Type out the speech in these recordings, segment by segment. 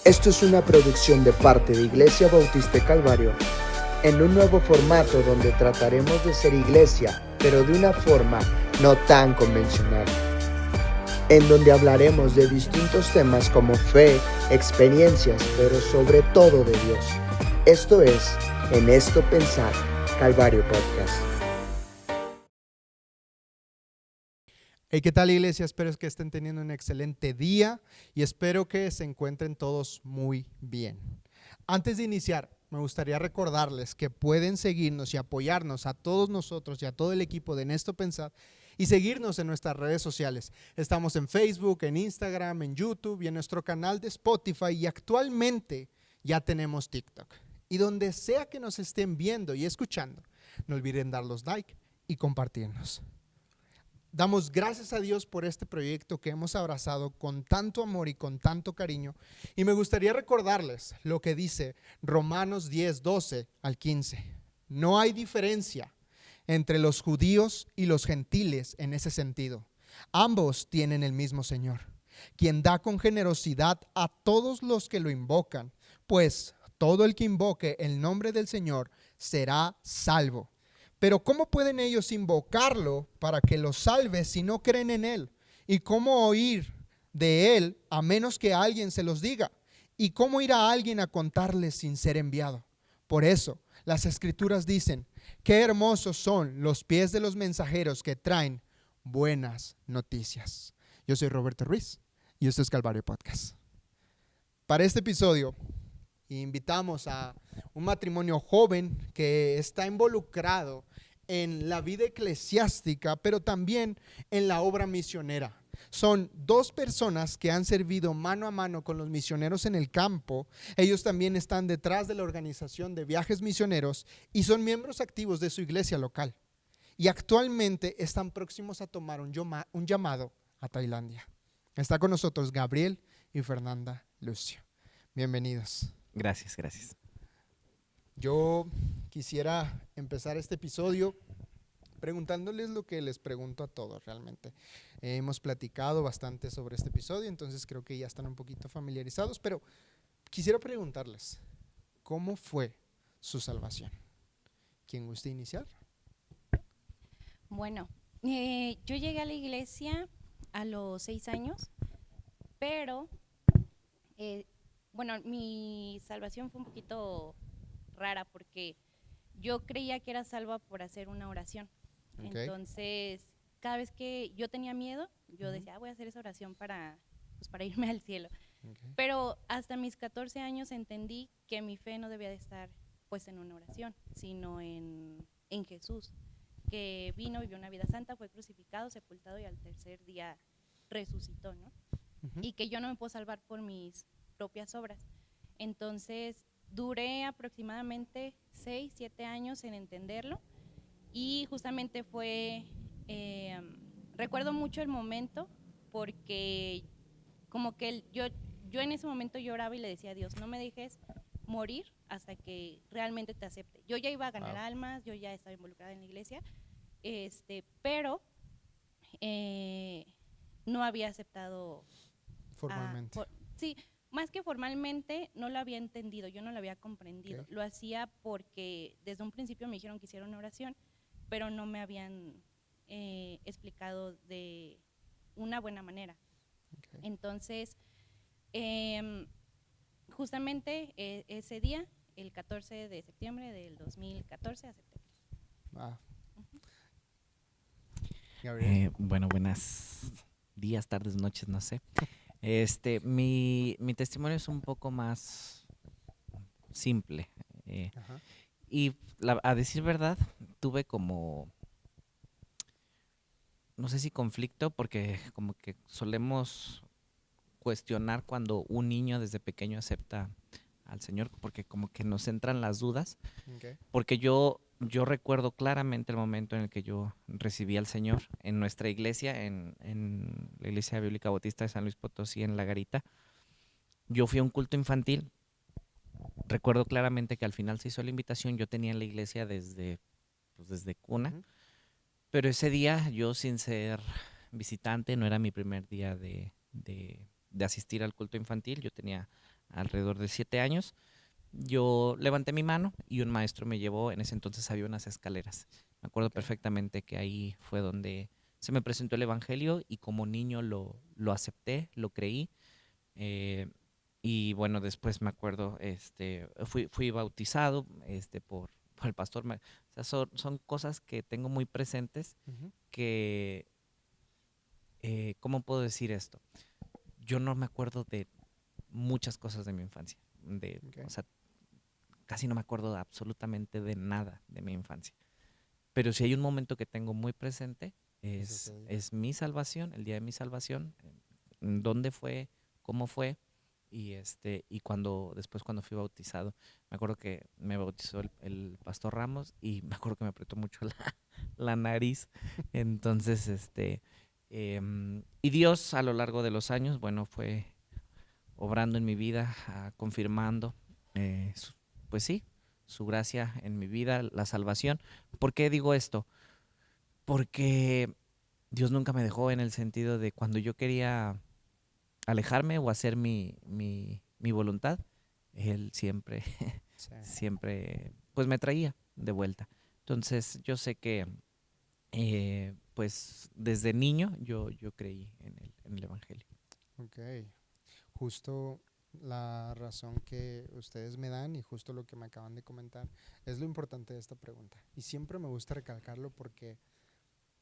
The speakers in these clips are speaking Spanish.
Esto es una producción de parte de Iglesia Bautista Calvario, en un nuevo formato donde trataremos de ser iglesia, pero de una forma no tan convencional, en donde hablaremos de distintos temas como fe, experiencias, pero sobre todo de Dios. Esto es En Esto Pensar, Calvario Podcast. Hey, ¿qué tal, iglesia? Espero que estén teniendo un excelente día y espero que se encuentren todos muy bien. Antes de iniciar, me gustaría recordarles que pueden seguirnos y apoyarnos a todos nosotros y a todo el equipo de En Esto Pensar y seguirnos en nuestras redes sociales. Estamos en Facebook, en Instagram, en YouTube y en nuestro canal de Spotify, y actualmente ya tenemos TikTok. Y donde sea que nos estén viendo y escuchando, no olviden dar los like y compartirnos. Damos gracias a Dios por este proyecto que hemos abrazado con tanto amor y con tanto cariño. Y me gustaría recordarles lo que dice Romanos 10, 12 al 15. No hay diferencia entre los judíos y los gentiles en ese sentido. Ambos tienen el mismo Señor, quien da con generosidad a todos los que lo invocan, pues todo el que invoque el nombre del Señor será salvo. Pero ¿cómo pueden ellos invocarlo para que los salve si no creen en Él? ¿Y cómo oír de Él a menos que alguien se los diga? ¿Y cómo ir a alguien a contarles sin ser enviado? Por eso las Escrituras dicen: qué hermosos son los pies de los mensajeros que traen buenas noticias. Yo soy Roberto Ruiz y esto es Calvario Podcast. Para este episodio invitamos a un matrimonio joven que está involucrado en la vida eclesiástica, pero también en la obra misionera. Son dos personas que han servido mano a mano con los misioneros en el campo. Ellos también están detrás de la organización de viajes misioneros y son miembros activos de su iglesia local. Y actualmente están próximos a tomar un llamado a Tailandia. Está con nosotros Gabriel y Fernanda Lucio. Bienvenidos. Gracias. Yo quisiera empezar este episodio preguntándoles lo que les pregunto a todos realmente. Hemos platicado bastante sobre este episodio, entonces creo que ya están un poquito familiarizados, pero quisiera preguntarles, ¿cómo fue su salvación? ¿Quién gusta iniciar? Bueno, yo llegué a la iglesia a los 6 años, pero mi salvación fue un poquito rara porque yo creía que era salva por hacer una oración. Okay. Entonces, cada vez que yo tenía miedo, yo decía, voy a hacer esa oración para irme al cielo. Okay. Pero hasta mis 14 años entendí que mi fe no debía de estar pues en una oración, sino en Jesús, que vino, vivió una vida santa, fue crucificado, sepultado y al tercer día resucitó, ¿no? Y que yo no me puedo salvar por mis propias obras. Entonces duré aproximadamente 6, 7 años en entenderlo, y justamente fue, recuerdo mucho el momento porque como que yo en ese momento lloraba y le decía a Dios, no me dejes morir hasta que realmente te acepte. Yo ya iba a ganar almas, yo ya estaba involucrada en la iglesia, pero no había aceptado formalmente. Sí, más que formalmente, no lo había entendido, yo no lo había comprendido. Okay. Lo hacía porque desde un principio me dijeron que hiciera una oración, pero no me habían explicado de una buena manera. Okay. Entonces, justamente ese día, el 14 de septiembre del 2014, acepté. Wow. Bueno, buenas días, tardes, noches, no sé. Mi testimonio es un poco más simple. Y a decir verdad, tuve como, no sé si conflicto, porque como que solemos cuestionar cuando un niño desde pequeño acepta al Señor, porque como que nos entran las dudas. Okay. Porque yo recuerdo claramente el momento en el que yo recibí al Señor en nuestra iglesia, en la Iglesia Bíblica Bautista de San Luis Potosí, en La Garita. Yo fui a un culto infantil. Recuerdo claramente que al final se hizo la invitación. Yo tenía en la iglesia desde cuna. Pero ese día, yo sin ser visitante, no era mi primer día de asistir al culto infantil. Yo tenía alrededor de 7 años, yo levanté mi mano y un maestro me llevó. En ese entonces había unas escaleras. Me acuerdo perfectamente que ahí fue donde se me presentó el evangelio y como niño lo acepté, lo creí. Y bueno, después me acuerdo, fui bautizado por el pastor. O sea, son cosas que tengo muy presentes que, ¿cómo puedo decir esto? Yo no me acuerdo de muchas cosas de mi infancia. O sea, casi no me acuerdo absolutamente de nada de mi infancia. Pero si hay un momento que tengo muy presente, es mi salvación, el día de mi salvación, dónde fue, cómo fue, y después cuando fui bautizado, me acuerdo que me bautizó el pastor Ramos y me acuerdo que me apretó mucho la nariz. Entonces, y Dios a lo largo de los años, bueno, fue obrando en mi vida, confirmando, pues sí, su gracia en mi vida, la salvación. ¿Por qué digo esto? Porque Dios nunca me dejó, en el sentido de cuando yo quería alejarme o hacer mi voluntad, Él siempre, siempre, pues me traía de vuelta. Entonces yo sé que, pues desde niño yo creí en el Evangelio. Ok, justo la razón que ustedes me dan y justo lo que me acaban de comentar es lo importante de esta pregunta. Y siempre me gusta recalcarlo porque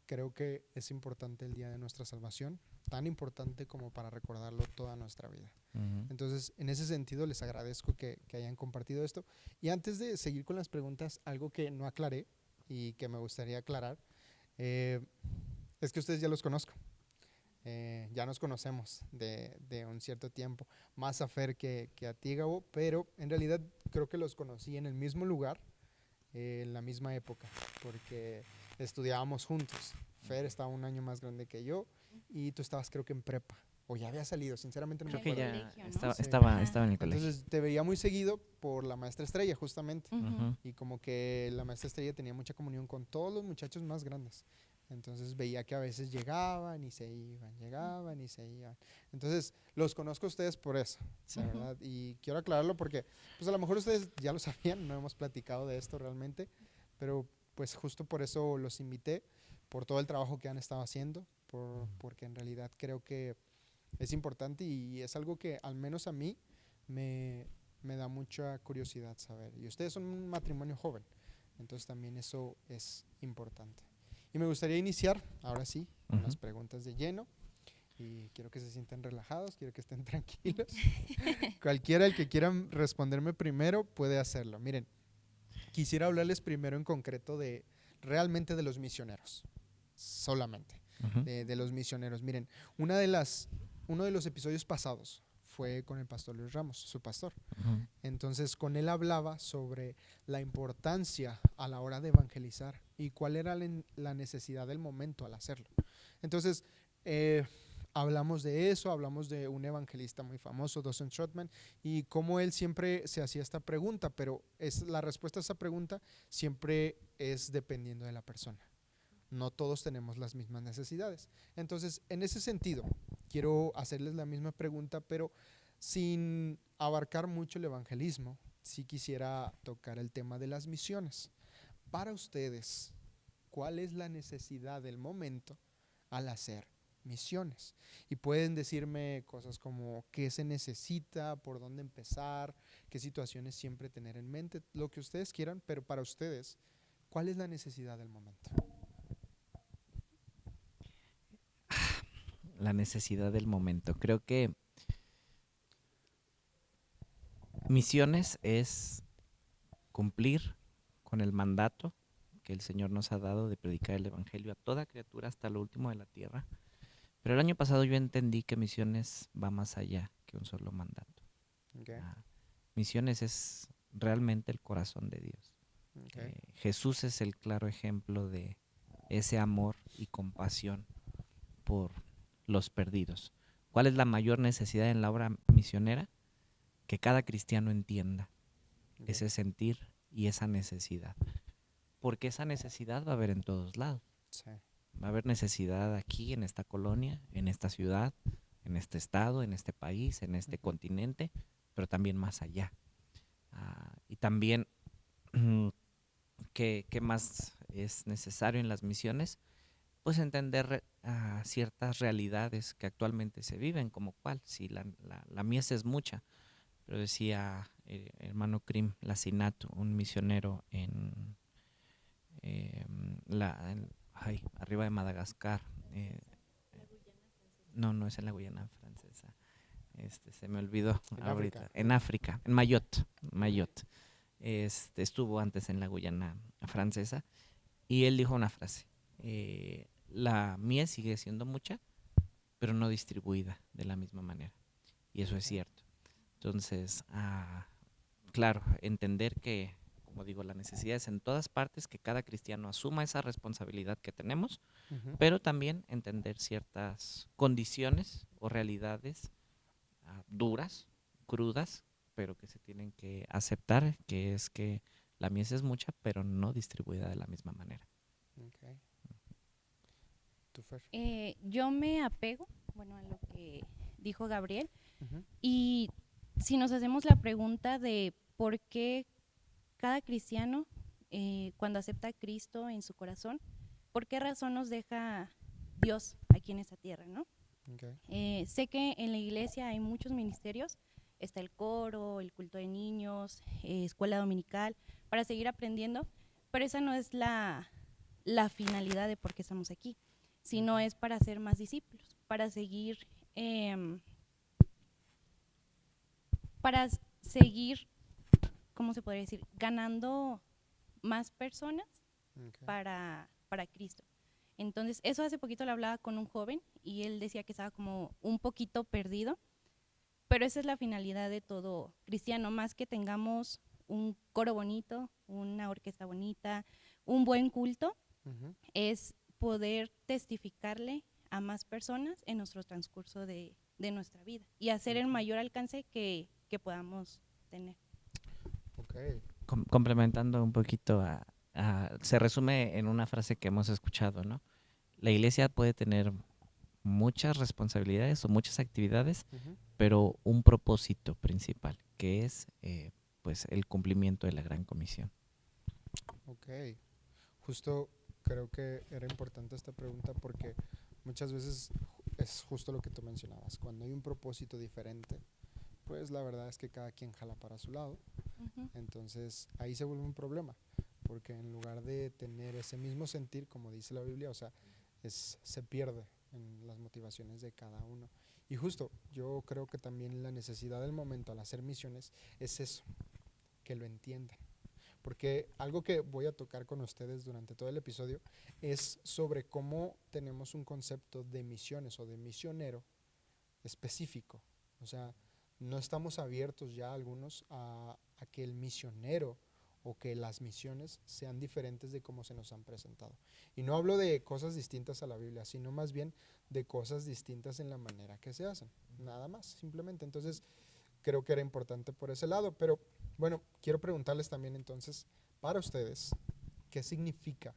creo que es importante el día de nuestra salvación, tan importante como para recordarlo toda nuestra vida. Entonces, en ese sentido, les agradezco que hayan compartido esto. Y antes de seguir con las preguntas, algo que no aclaré y que me gustaría aclarar, es que ustedes ya los conozco. Ya nos conocemos de un cierto tiempo, más a Fer que a ti, Gabo, pero en realidad creo que los conocí en el mismo lugar, en la misma época, porque estudiábamos juntos. Fer estaba un año más grande que yo y tú estabas, creo que en prepa, o ya había salido, sinceramente no me acuerdo. Creo que ya colegio, ¿no? estaba en el colegio. Entonces te veía muy seguido por la maestra Estrella, justamente. Ujú. Y como que la maestra Estrella tenía mucha comunión con todos los muchachos más grandes. Entonces veía que a veces llegaban y se iban, llegaban y se iban. Entonces los conozco a ustedes por eso, la verdad. Y quiero aclararlo porque pues a lo mejor ustedes ya lo sabían, no hemos platicado de esto realmente, pero pues justo por eso los invité, por todo el trabajo que han estado haciendo, porque en realidad creo que es importante y es algo que al menos a mí me da mucha curiosidad saber. Y ustedes son un matrimonio joven, entonces también eso es importante. Y me gustaría iniciar, ahora sí, con las preguntas de lleno. Y quiero que se sientan relajados, quiero que estén tranquilos. Cualquiera el que quieran responderme primero puede hacerlo. Miren, quisiera hablarles primero en concreto realmente de los misioneros, solamente, de los misioneros. Miren, uno de los episodios pasados fue con el pastor Luis Ramos, su pastor. Entonces con él hablaba sobre la importancia a la hora de evangelizar y cuál era la necesidad del momento al hacerlo. Entonces hablamos de eso, hablamos de un evangelista muy famoso, Dawson Trotman, y cómo él siempre se hacía esta pregunta, pero la respuesta a esa pregunta siempre es dependiendo de la persona. No todos tenemos las mismas necesidades. Entonces, en ese sentido, quiero hacerles la misma pregunta, pero sin abarcar mucho el evangelismo. Sí quisiera tocar el tema de las misiones. Para ustedes, ¿cuál es la necesidad del momento al hacer misiones? Y pueden decirme cosas como qué se necesita, por dónde empezar, qué situaciones siempre tener en mente, lo que ustedes quieran, pero para ustedes, ¿cuál es la necesidad del momento? La necesidad del momento. Creo que misiones es cumplir con el mandato que el Señor nos ha dado de predicar el Evangelio a toda criatura hasta lo último de la tierra. Pero el año pasado yo entendí que misiones va más allá que un solo mandato. Misiones es realmente el corazón de Dios. Jesús es el claro ejemplo de ese amor y compasión por los perdidos. ¿Cuál es la mayor necesidad en la obra misionera? Que cada cristiano entienda ese sentir y esa necesidad. Porque esa necesidad va a haber en todos lados. Sí. Va a haber necesidad aquí, en esta colonia, en esta ciudad, en este estado, en este país, en este continente. pero también más allá. Y también, ¿qué más es necesario en las misiones? Pues entender ciertas realidades que actualmente se viven, como cuál, si la mies es mucha, pero decía hermano Krim Lacinato, un misionero arriba de Madagascar, no es en la Guyana Francesa, se me olvidó ahorita, en África, en Mayotte, estuvo antes en la Guyana Francesa, y él dijo una frase, la mies sigue siendo mucha, pero no distribuida de la misma manera, y eso es cierto. Entonces, claro, entender que, como digo, la necesidad es en todas partes, que cada cristiano asuma esa responsabilidad que tenemos, pero también entender ciertas condiciones o realidades duras, crudas, pero que se tienen que aceptar, que es que la mies es mucha, pero no distribuida de la misma manera. Okay. ¿Tú, Fer? Yo me apego, bueno, a lo que dijo Gabriel, y si nos hacemos la pregunta de por qué cada cristiano, cuando acepta a Cristo en su corazón, ¿por qué razón nos deja Dios aquí en esta tierra, no? Okay. Sé que en la iglesia hay muchos ministerios, está el coro, el culto de niños, escuela dominical, para seguir aprendiendo, pero esa no es la finalidad de por qué estamos aquí, sino es para ser más discípulos, para seguir, ¿cómo se podría decir? Ganando más personas para Cristo. Entonces, eso hace poquito lo hablaba con un joven y él decía que estaba como un poquito perdido, pero esa es la finalidad de todo cristiano, más que tengamos un coro bonito, una orquesta bonita, un buen culto, es poder testificarle a más personas en nuestro transcurso de nuestra vida y hacer el mayor alcance que podamos tener. Okay. Complementando un poquito, se resume en una frase que hemos escuchado, ¿no? La iglesia puede tener muchas responsabilidades o muchas actividades, pero un propósito principal, que es pues el cumplimiento de la Gran Comisión. Ok, justo creo que era importante esta pregunta porque muchas veces es justo lo que tú mencionabas, cuando hay un propósito diferente, pues la verdad es que cada quien jala para su lado, entonces ahí se vuelve un problema, porque en lugar de tener ese mismo sentir, como dice la Biblia, o sea, se pierde en las motivaciones de cada uno. Y justo, yo creo que también la necesidad del momento al hacer misiones es eso, que lo entiendan. Porque algo que voy a tocar con ustedes durante todo el episodio es sobre cómo tenemos un concepto de misiones o de misionero específico. O sea, no estamos abiertos ya algunos a que el misionero o que las misiones sean diferentes de cómo se nos han presentado. Y no hablo de cosas distintas a la Biblia, sino más bien de cosas distintas en la manera que se hacen. Nada más, simplemente. Entonces, creo que era importante por ese lado. Pero, bueno, quiero preguntarles también entonces, para ustedes, ¿qué significa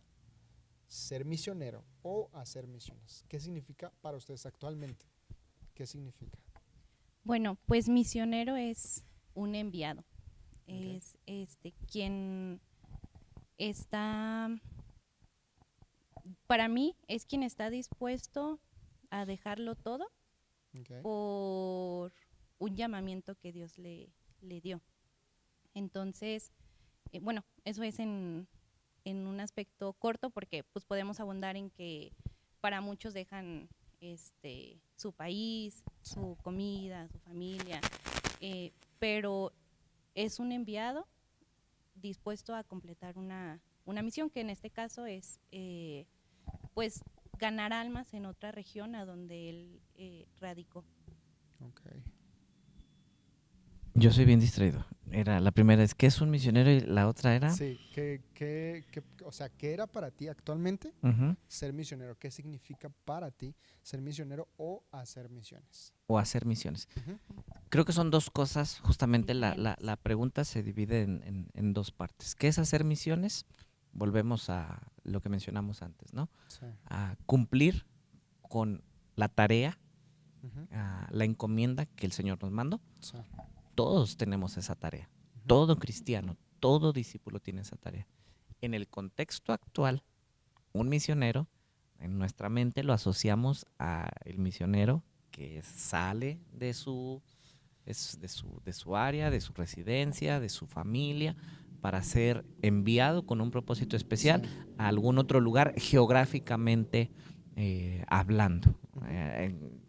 ser misionero o hacer misiones? ¿Qué significa para ustedes actualmente? ¿Qué significa? Bueno, pues misionero es un enviado. Okay. Es quien está, para mí, es quien está dispuesto a dejarlo todo por un llamamiento que Dios le dio. Entonces, bueno, eso es en un aspecto corto porque pues podemos abundar en que para muchos dejan su país, su comida, su familia, pero es un enviado dispuesto a completar una misión que en este caso es pues ganar almas en otra región a donde él radicó. Okay. Yo soy bien distraído. Era la primera es ¿qué es un misionero? Y la otra era sí, o sea, ¿qué era para ti actualmente ser misionero? ¿Qué significa para ti ser misionero o hacer misiones? O hacer misiones. Creo que son dos cosas, justamente la pregunta se divide en dos partes. ¿Qué es hacer misiones? Volvemos a lo que mencionamos antes, ¿no? Sí. A cumplir con la tarea, la encomienda que el Señor nos mandó. Sí. todos tenemos esa tarea. Todo cristiano, todo discípulo tiene esa tarea. En el contexto actual, un misionero, en nuestra mente lo asociamos al misionero que sale de su área, de su residencia, de su familia, para ser enviado con un propósito especial a algún otro lugar geográficamente hablando.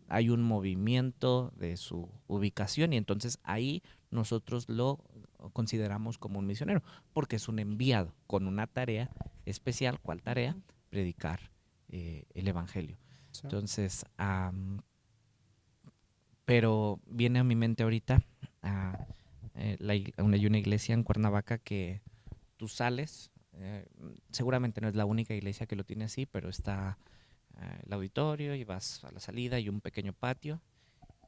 Hay un movimiento de su ubicación y entonces ahí nosotros lo consideramos como un misionero, porque es un enviado con una tarea especial. ¿Cuál tarea? Predicar el evangelio. Sí. Entonces, pero viene a mi mente ahorita hay una iglesia en Cuernavaca que tú sales, seguramente no es la única iglesia que lo tiene así, pero está el auditorio y vas a la salida y un pequeño patio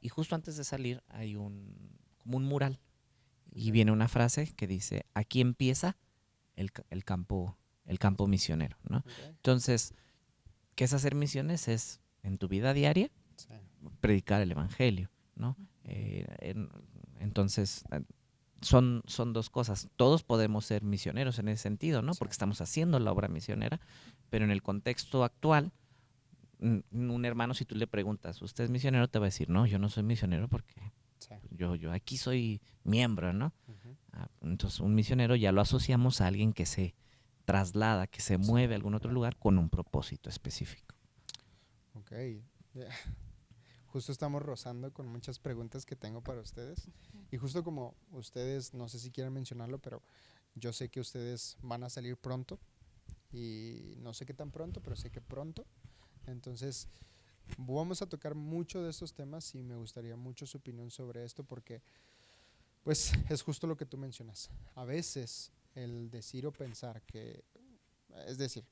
y justo antes de salir hay como un mural y viene una frase que dice: aquí empieza el campo misionero, ¿no? Okay. Entonces, ¿qué es hacer misiones? Es en tu vida diaria predicar el evangelio, ¿no? Entonces son dos cosas. Todos podemos ser misioneros en ese sentido, ¿no? Porque estamos haciendo la obra misionera, pero en el contexto actual, un hermano, si tú le preguntas, ¿usted es misionero? Te va a decir, no, yo no soy misionero porque yo aquí soy miembro, ¿no? Entonces un misionero ya lo asociamos a alguien que se traslada, que se mueve a algún otro lugar con un propósito específico. Ok. Yeah. Justo estamos rozando con muchas preguntas que tengo para ustedes. Y justo como ustedes, no sé si quieren mencionarlo, pero yo sé que ustedes van a salir pronto. Y no sé qué tan pronto, pero sé que pronto. Entonces, vamos a tocar mucho de estos temas y me gustaría mucho su opinión sobre esto porque, pues, es justo lo que tú mencionas. A veces, el decir o pensar que, es decir,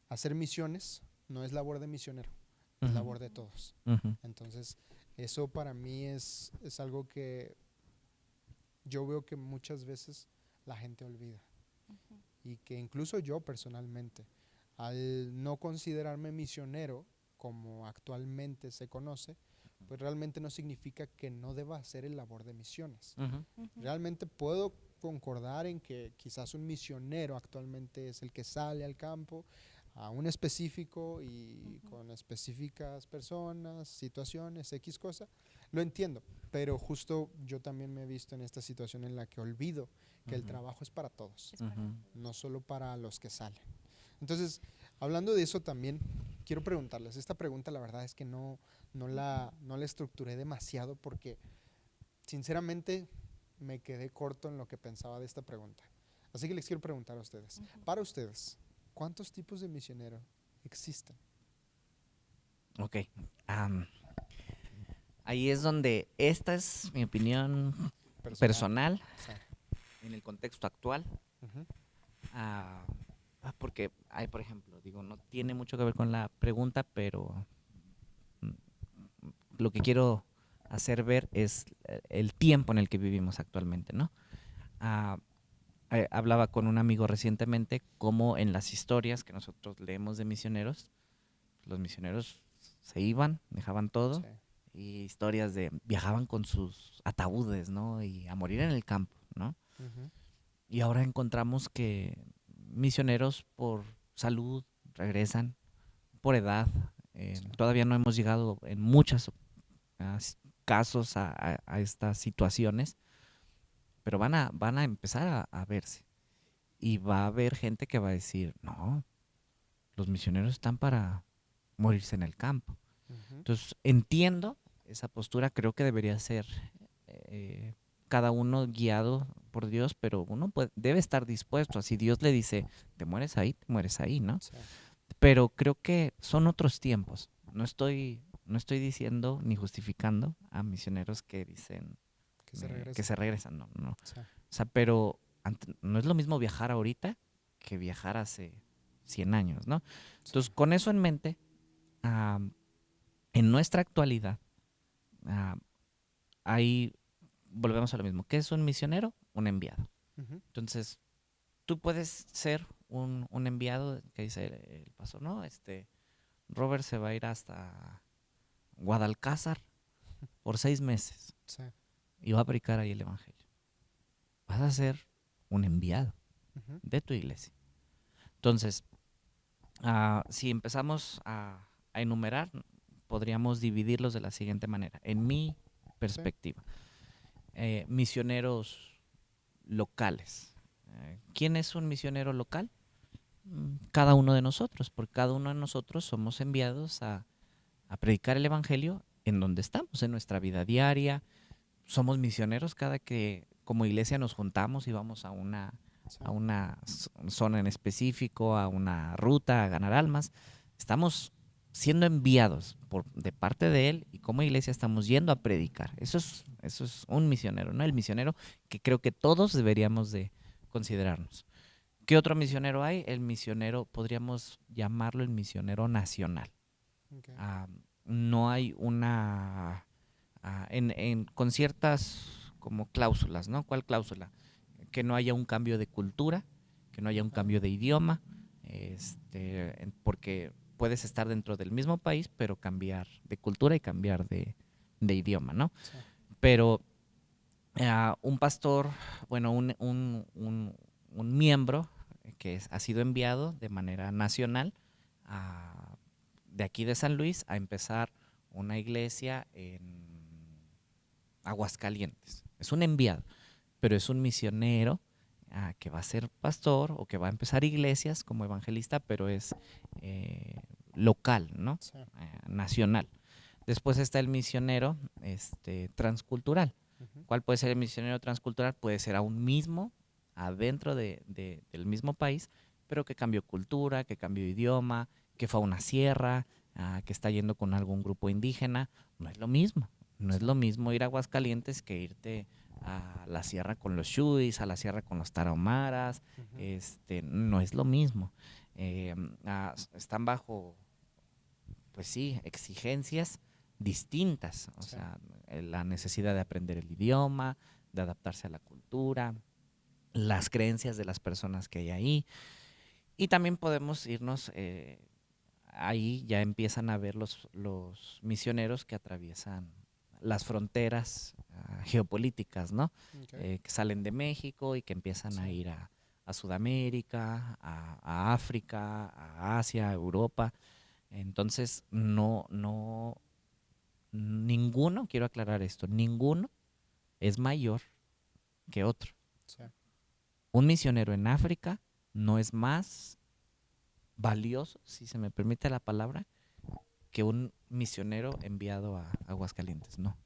hacer misiones no es labor de misionero. Es labor de todos. Entonces, eso para mí es algo que yo veo que muchas veces la gente olvida. Y que incluso yo personalmente, al no considerarme misionero como actualmente se conoce, pues realmente no significa que no deba hacer el labor de misiones. Realmente puedo concordar en que quizás un misionero actualmente es el que sale al campo a un específico y con específicas personas, situaciones, X cosa, lo entiendo, pero justo yo también me he visto en esta situación en la que olvido que el trabajo es para todos, no solo para los que salen. Entonces, hablando de eso también, quiero preguntarles, esta pregunta la verdad es que no la estructuré demasiado porque sinceramente me quedé corto en lo que pensaba de esta pregunta. Así que les quiero preguntar a ustedes, para ustedes, ¿cuántos tipos de misionero existen? Ok. Ahí es donde esta es mi opinión personal en el contexto actual. Porque hay, por ejemplo, digo, no tiene mucho que ver con la pregunta, pero lo que quiero hacer ver es el tiempo en el que vivimos actualmente, ¿no? Hablaba con un amigo recientemente cómo en las historias que nosotros leemos de misioneros, los misioneros se iban, dejaban todo, y historias de viajaban con sus ataúdes, ¿no? Y a morir en el campo, ¿no? Y ahora encontramos que misioneros por salud regresan, por edad. Todavía no hemos llegado en muchos casos a estas situaciones, pero van a empezar a verse. Y va a haber gente que va a decir, no, los misioneros están para morirse en el campo. Entonces, entiendo esa postura, creo que debería ser cada uno guiado por Dios, pero uno debe estar dispuesto. Si Dios le dice, te mueres ahí, ¿no? Sí. Pero creo que son otros tiempos. No estoy diciendo ni justificando a misioneros que dicen que se regresan. No. Sí. O sea, pero no es lo mismo viajar ahorita que viajar hace 100 años, ¿no? Entonces, con eso en mente, en nuestra actualidad, ahí volvemos a lo mismo. ¿Qué es un misionero? Un enviado. Entonces, tú puedes ser un enviado que dice el pastor, no, Robert se va a ir hasta Guadalcázar por 6 meses. Sí. y va a predicar ahí el evangelio. Vas a ser un enviado de tu iglesia. Entonces, si empezamos a enumerar, podríamos dividirlos de la siguiente manera. En mi perspectiva, misioneros locales. ¿Quién es un misionero local? Cada uno de nosotros, porque cada uno de nosotros somos enviados a predicar el evangelio en donde estamos, en nuestra vida diaria. Somos misioneros cada que como iglesia nos juntamos y vamos a una zona en específico, a una ruta, a ganar almas. Estamos siendo enviados de parte de Él y como iglesia estamos yendo a predicar. Eso es un misionero, ¿no? El misionero que creo que todos deberíamos de considerarnos. ¿Qué otro misionero hay? El misionero, podríamos llamarlo el misionero nacional. Okay. No hay una... con ciertas como cláusulas, ¿no? ¿Cuál cláusula? Que no haya un cambio de cultura, que no haya un cambio de idioma, porque puedes estar dentro del mismo país, pero cambiar de cultura y cambiar de idioma, ¿no? Sí. Pero un pastor, bueno, un miembro que ha sido enviado de manera nacional de aquí de San Luis a empezar una iglesia en Aguascalientes. Es un enviado, pero es un misionero que va a ser pastor o que va a empezar iglesias como evangelista, pero es local, ¿no? Sí. Nacional. Después está el misionero transcultural. ¿Cuál puede ser el misionero transcultural? Puede ser aún mismo, adentro del mismo país, pero que cambió cultura, que cambió idioma, que fue a una sierra, que está yendo con algún grupo indígena. No es lo mismo. No es lo mismo ir a Aguascalientes que irte a la sierra con los Shuis, a la sierra con los Tarahumaras. No es lo mismo. Están bajo, pues sí, exigencias distintas. O sea, la necesidad de aprender el idioma, de adaptarse a la cultura, las creencias de las personas que hay ahí. Y también podemos irnos, ahí ya empiezan a ver los misioneros que atraviesan las fronteras geopolíticas, ¿no? Okay. Que salen de México y que empiezan a ir a Sudamérica, a África, a Asia, a Europa. Entonces, ninguno, quiero aclarar esto, ninguno es mayor que otro. Sí. Un misionero en África no es más valioso, si se me permite la palabra, que un misionero enviado a Aguascalientes. No.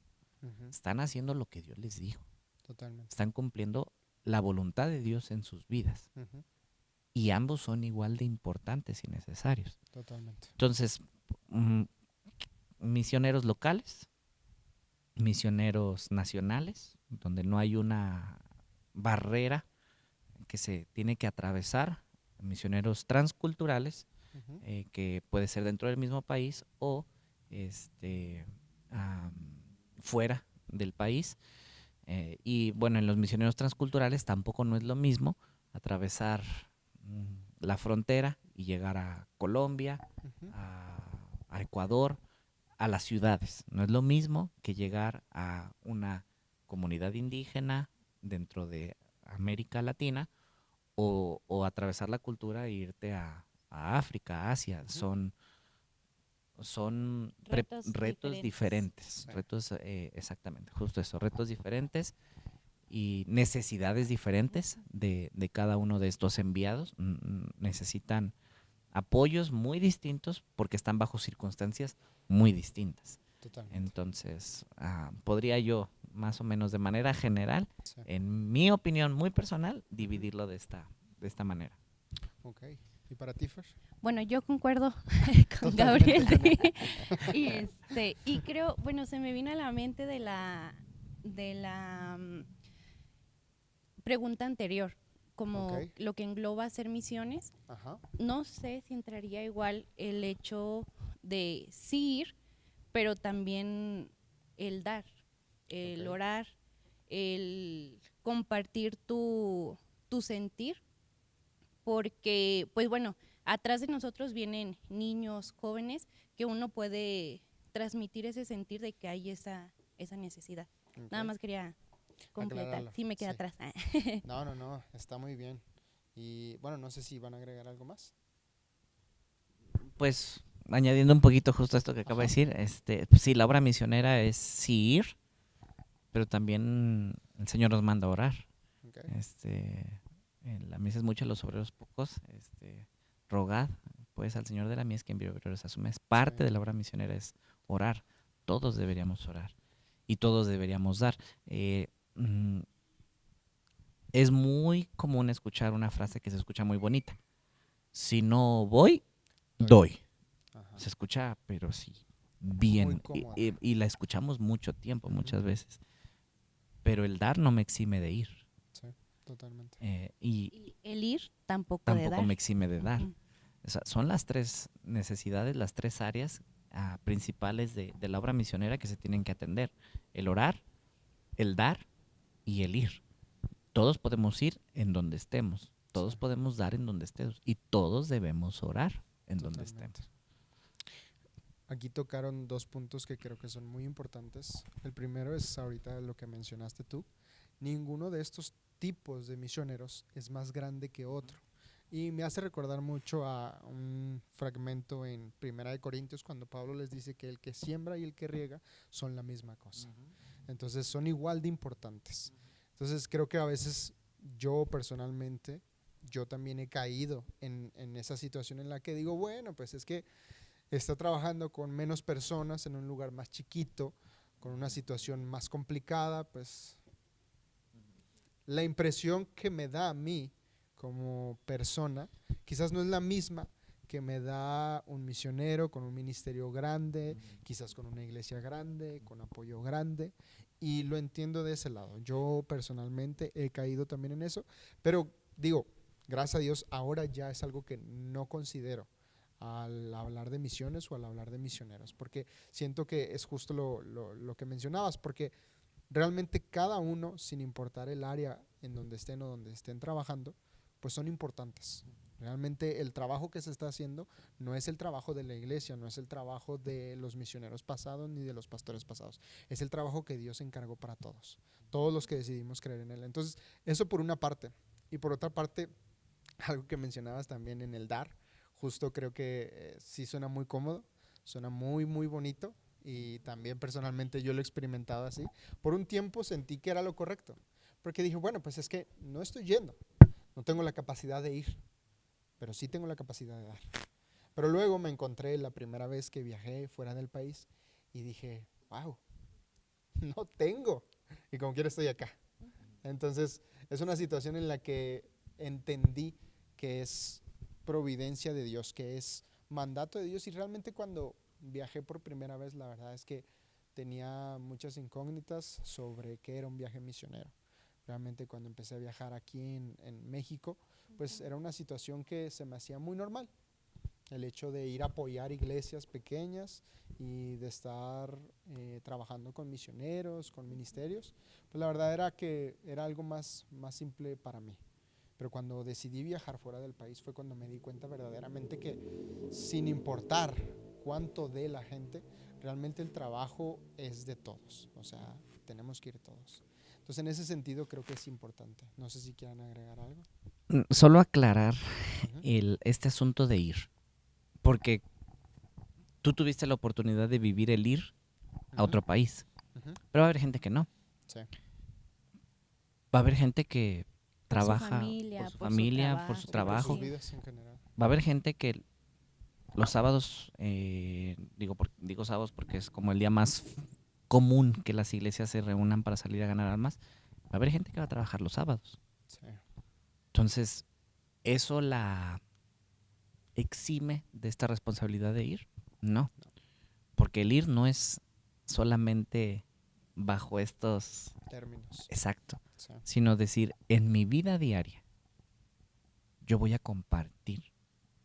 Están haciendo lo que Dios les dijo. Totalmente. Están cumpliendo la voluntad de Dios en sus vidas. Y ambos son igual de importantes y necesarios. Totalmente. Entonces, misioneros locales, misioneros nacionales, donde no hay una barrera que se tiene que atravesar, misioneros transculturales, que puede ser dentro del mismo país o fuera del país. Y bueno, en los misioneros transculturales tampoco no es lo mismo atravesar la frontera y llegar a Colombia, a Ecuador, a las ciudades. No es lo mismo que llegar a una comunidad indígena dentro de América Latina o atravesar la cultura e irte a África, a Asia. Son retos diferentes. Sí. Retos, exactamente, justo eso, retos diferentes y necesidades diferentes de cada uno de estos enviados. Necesitan apoyos muy distintos porque están bajo circunstancias muy distintas. Totalmente. Entonces, podría yo, más o menos de manera general, sí, en mi opinión muy personal, dividirlo de esta manera. Ok. ¿Y para ti, Fer? Bueno, yo concuerdo con Gabriel. Y creo, bueno, se me vino a la mente de la pregunta anterior, como lo que engloba hacer misiones. Ajá. No sé si entraría igual el hecho de sí ir, pero también el dar, el orar, el compartir tu sentir, porque, pues bueno, atrás de nosotros vienen niños, jóvenes, que uno puede transmitir ese sentir de que hay esa necesidad. Nada más quería completar. aclararlo. Sí, me queda Sí. atrás. No, está muy bien. Y bueno, no sé si van a agregar algo más. Pues añadiendo un poquito justo esto que acaba de Ajá. decir, pues sí, la obra misionera es sí ir, pero también el Señor nos manda a orar. Okay. La mies es mucha, los obreros pocos. Rogad pues al Señor de la mies que envíe obreros a su mies. Parte Sí. de la obra misionera es orar. Todos deberíamos orar y todos deberíamos dar. Es muy común escuchar una frase que se escucha muy bonita. Si no voy, doy. Ajá. Se escucha, pero sí, Muy bien. cómoda. Y la escuchamos mucho tiempo, muchas Ujú. veces. Pero el dar no me exime de ir. Sí, totalmente. Y Y el ir tampoco, de tampoco dar. me exime de dar. Ujú. O sea, son las tres necesidades, las tres áreas principales de la obra misionera que se tienen que atender. El orar, el dar y el ir. Todos podemos ir en donde estemos. Todos Sí. podemos dar en donde estemos. Y todos debemos orar en donde Totalmente. estemos. Aquí tocaron 2 puntos que creo que son muy importantes. El primero es ahorita lo que mencionaste tú. Ninguno de estos tipos de misioneros es más grande que otro. Y me hace recordar mucho a un fragmento en Primera de Corintios cuando Pablo les dice que el que siembra y el que riega son la misma cosa. Entonces son igual de importantes. Entonces creo que a veces yo personalmente, yo también he caído en esa situación en la que digo, bueno, pues es que está trabajando con menos personas en un lugar más chiquito, con una situación más complicada, pues la impresión que me da a mí como persona quizás no es la misma que me da un misionero con un ministerio grande, quizás con una iglesia grande, con apoyo grande, y lo entiendo de ese lado. Yo personalmente he caído también en eso, pero digo, gracias a Dios, ahora ya es algo que no considero al hablar de misiones o al hablar de misioneros, porque siento que es justo lo que mencionabas, porque realmente cada uno, sin importar el área en donde estén o donde estén trabajando, pues son importantes. Realmente el trabajo que se está haciendo no es el trabajo de la iglesia, no es el trabajo de los misioneros pasados ni de los pastores pasados, es el trabajo que Dios encargó para todos los que decidimos creer en Él. Entonces, eso por una parte. Y por otra parte, algo que mencionabas también en el dar, justo creo que sí suena muy cómodo, suena muy, muy bonito, y también personalmente yo lo he experimentado así. Por un tiempo sentí que era lo correcto, porque dije, bueno, pues es que no estoy yendo, no tengo la capacidad de ir, pero sí tengo la capacidad de dar. Pero luego me encontré la primera vez que viajé fuera del país y dije, wow, no tengo, y como quiera estoy acá. Entonces es una situación en la que entendí que es providencia de Dios, que es mandato de Dios, y realmente cuando viajé por primera vez, la verdad es que tenía muchas incógnitas sobre qué era un viaje misionero. Realmente cuando empecé a viajar aquí en México, pues era una situación que se me hacía muy normal. El hecho de ir a apoyar iglesias pequeñas y de estar trabajando con misioneros, con ministerios, pues la verdad era que era algo más simple para mí. Pero cuando decidí viajar fuera del país fue cuando me di cuenta verdaderamente que sin importar cuánto dé la gente, realmente el trabajo es de todos. O sea, tenemos que ir todos. Entonces en ese sentido creo que es importante. No sé si quieran agregar algo. Solo aclarar Uh-huh. este asunto de ir. Porque tú tuviste la oportunidad de vivir el ir a otro país. Uh-huh. Pero va a haber gente que no. Sí. Va a haber gente que Por su trabaja familia, por su por su familia, por su Sí, por trabajo. sus sí. vidas en general. Va a haber gente que los sábados, digo sábados porque es como el día más común que las iglesias se reúnan para salir a ganar almas. Va a haber gente que va a trabajar los sábados. Sí. Entonces, ¿eso la exime de esta responsabilidad de ir? No. Porque el ir no es solamente bajo estos... Términos. Exacto. Sí. Sino decir, en mi vida diaria, yo voy a compartir.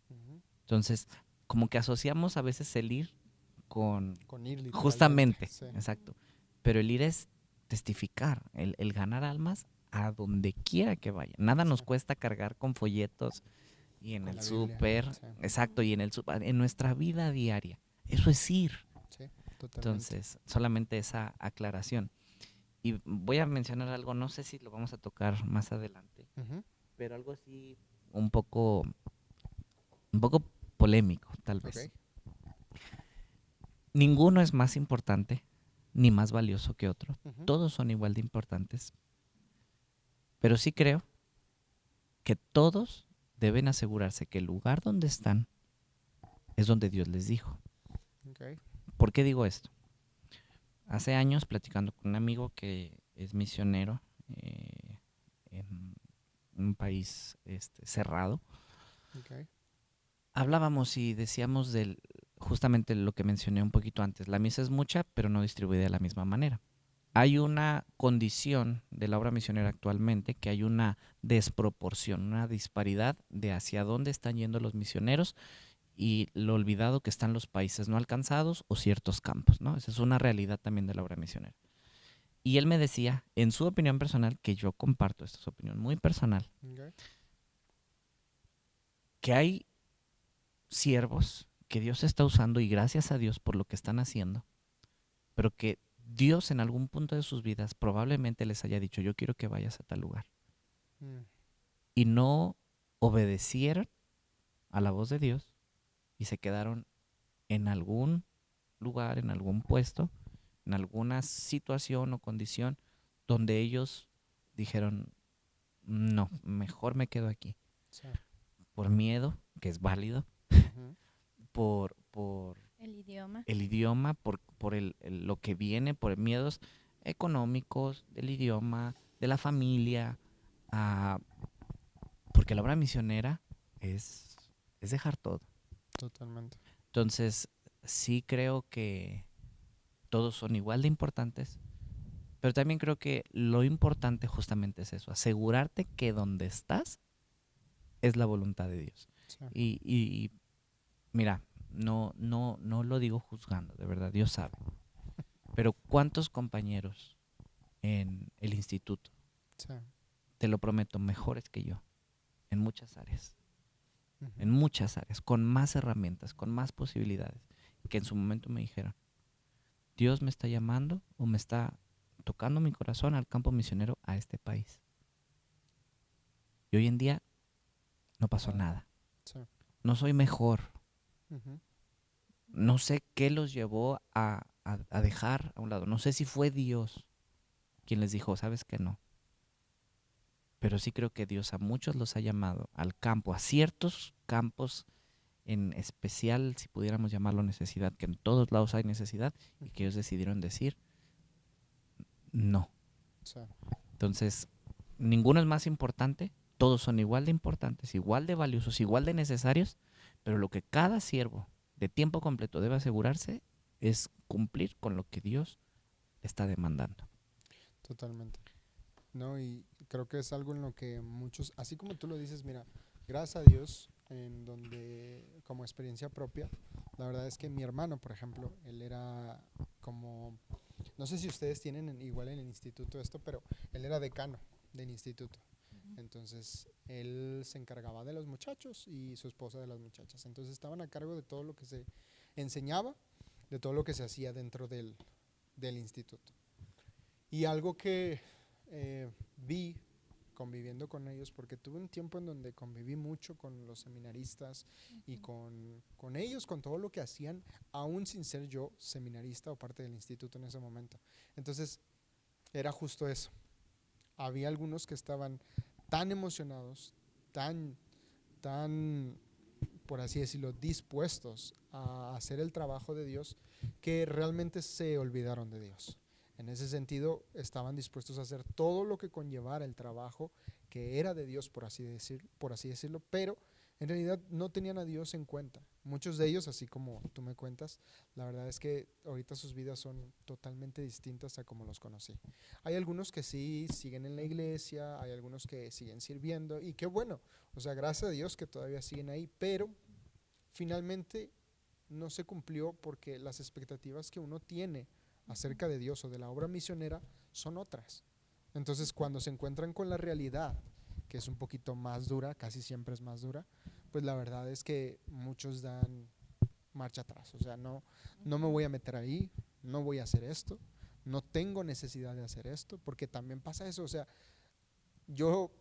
Uh-huh. Entonces, como que asociamos a veces el ir con ir literalmente. justamente, Sí. exacto. Pero el ir es testificar, el ganar almas a donde quiera que vaya. Nada nos cuesta cargar con folletos y en Con el la Biblia, súper, sí. exacto, y en nuestra vida diaria. Eso es ir. Sí, totalmente. Entonces, solamente esa aclaración. Y voy a mencionar algo, no sé si lo vamos a tocar más adelante, pero algo así un poco polémico, tal vez. Okay. Ninguno es más importante ni más valioso que otro. Todos son igual de importantes. Pero sí creo que todos deben asegurarse que el lugar donde están es donde Dios les dijo. Okay. ¿Por qué digo esto? Hace años, platicando con un amigo que es misionero en un país cerrado, Okay. hablábamos y decíamos justamente lo que mencioné un poquito antes. La misa es mucha, pero no distribuida de la misma manera. Hay una condición de la obra misionera actualmente, que hay una desproporción, una disparidad de hacia dónde están yendo los misioneros y lo olvidado que están los países no alcanzados o ciertos campos, ¿no? Esa es una realidad también de la obra misionera. Y él me decía, en su opinión personal, que yo comparto, esta es su opinión muy personal, Okay. que hay siervos que Dios está usando y gracias a Dios por lo que están haciendo, pero que Dios en algún punto de sus vidas probablemente les haya dicho, yo quiero que vayas a tal lugar. Y no obedecieron a la voz de Dios y se quedaron en algún lugar, en algún puesto, en alguna situación o condición donde ellos dijeron, no, mejor me quedo aquí. Sí. Por miedo, que es válido, por el idioma, por lo que viene, por miedos económicos, del idioma, de la familia, porque la obra misionera es dejar todo. Totalmente. Entonces, sí creo que todos son igual de importantes, pero también creo que lo importante justamente es eso, asegurarte que donde estás es la voluntad de Dios. Sí. Y mira, no lo digo juzgando, de verdad, Dios sabe. Pero ¿cuántos compañeros en el instituto, Sí. te lo prometo, mejores que yo, en muchas áreas, en muchas áreas, con más herramientas, con más posibilidades, que en su momento me dijeron, Dios me está llamando o me está tocando mi corazón al campo misionero a este país? Y hoy en día no pasó nada. Sí. No soy mejor. No sé qué los llevó a dejar a un lado. No sé si fue Dios quien les dijo, sabes que no. Pero sí creo que Dios a muchos los ha llamado al campo, a ciertos campos en especial, si pudiéramos llamarlo necesidad, que en todos lados hay necesidad, y que ellos decidieron decir no. Sí. Entonces, ninguno es más importante, todos son igual de importantes, igual de valiosos, igual de necesarios, pero lo que cada siervo de tiempo completo debe asegurarse es cumplir con lo que Dios está demandando. Totalmente. No, y creo que es algo en lo que muchos, así como tú lo dices, mira, gracias a Dios, en donde como experiencia propia, la verdad es que mi hermano, por ejemplo, él era como, no sé si ustedes tienen igual en el instituto esto, pero él era decano del instituto. Entonces, él se encargaba de los muchachos y su esposa de las muchachas. Entonces, estaban a cargo de todo lo que se enseñaba, de todo lo que se hacía dentro del instituto. Y algo que vi conviviendo con ellos, porque tuve un tiempo en donde conviví mucho con los seminaristas y con ellos, con todo lo que hacían, aún sin ser yo seminarista o parte del instituto en ese momento. Entonces, era justo eso. Había algunos que estaban tan emocionados, tan, por así decirlo, dispuestos a hacer el trabajo de Dios, que realmente se olvidaron de Dios. En ese sentido, estaban dispuestos a hacer todo lo que conllevara el trabajo que era de Dios, por así decirlo, pero en realidad no tenían a Dios en cuenta. Muchos de ellos, así como tú me cuentas, la verdad es que ahorita sus vidas son totalmente distintas a como los conocí. Hay algunos que sí siguen en la iglesia, hay algunos que siguen sirviendo, y qué bueno, o sea, gracias a Dios que todavía siguen ahí, pero finalmente no se cumplió porque las expectativas que uno tiene acerca de Dios o de la obra misionera son otras. Entonces, cuando se encuentran con la realidad, que es un poquito más dura, casi siempre es más dura, pues la verdad es que muchos dan marcha atrás. O sea, no me voy a meter ahí, no voy a hacer esto, no tengo necesidad de hacer esto, porque también pasa eso. O sea, yo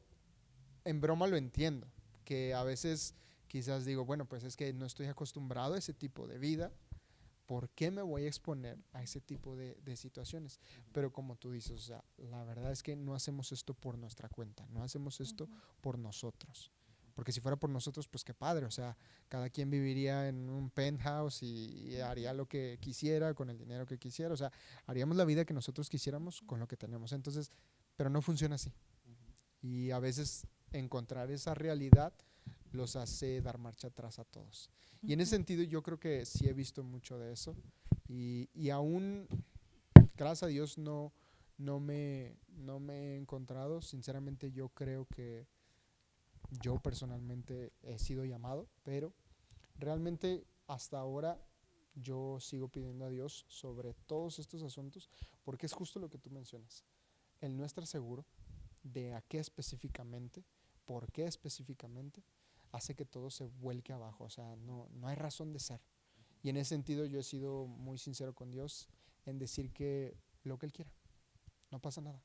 en broma lo entiendo, que a veces quizás digo, bueno, pues es que no estoy acostumbrado a ese tipo de vida, ¿por qué me voy a exponer a ese tipo de situaciones? Pero como tú dices, o sea, la verdad es que no hacemos esto por nuestra cuenta, no hacemos esto por nosotros. Porque si fuera por nosotros, pues qué padre, o sea, cada quien viviría en un penthouse y haría lo que quisiera con el dinero que quisiera, o sea, haríamos la vida que nosotros quisiéramos con lo que tenemos. Entonces, pero no funciona así. Y a veces encontrar esa realidad los hace dar marcha atrás a todos. Y en ese sentido yo creo que sí he visto mucho de eso y aún, gracias a Dios, no me he encontrado. Sinceramente yo creo que yo personalmente he sido llamado, pero realmente hasta ahora yo sigo pidiendo a Dios sobre todos estos asuntos, porque es justo lo que tú mencionas, el no estar seguro de a qué específicamente, por qué específicamente, hace que todo se vuelque abajo. O sea, no hay razón de ser. Y en ese sentido yo he sido muy sincero con Dios en decir que lo que Él quiera, no pasa nada.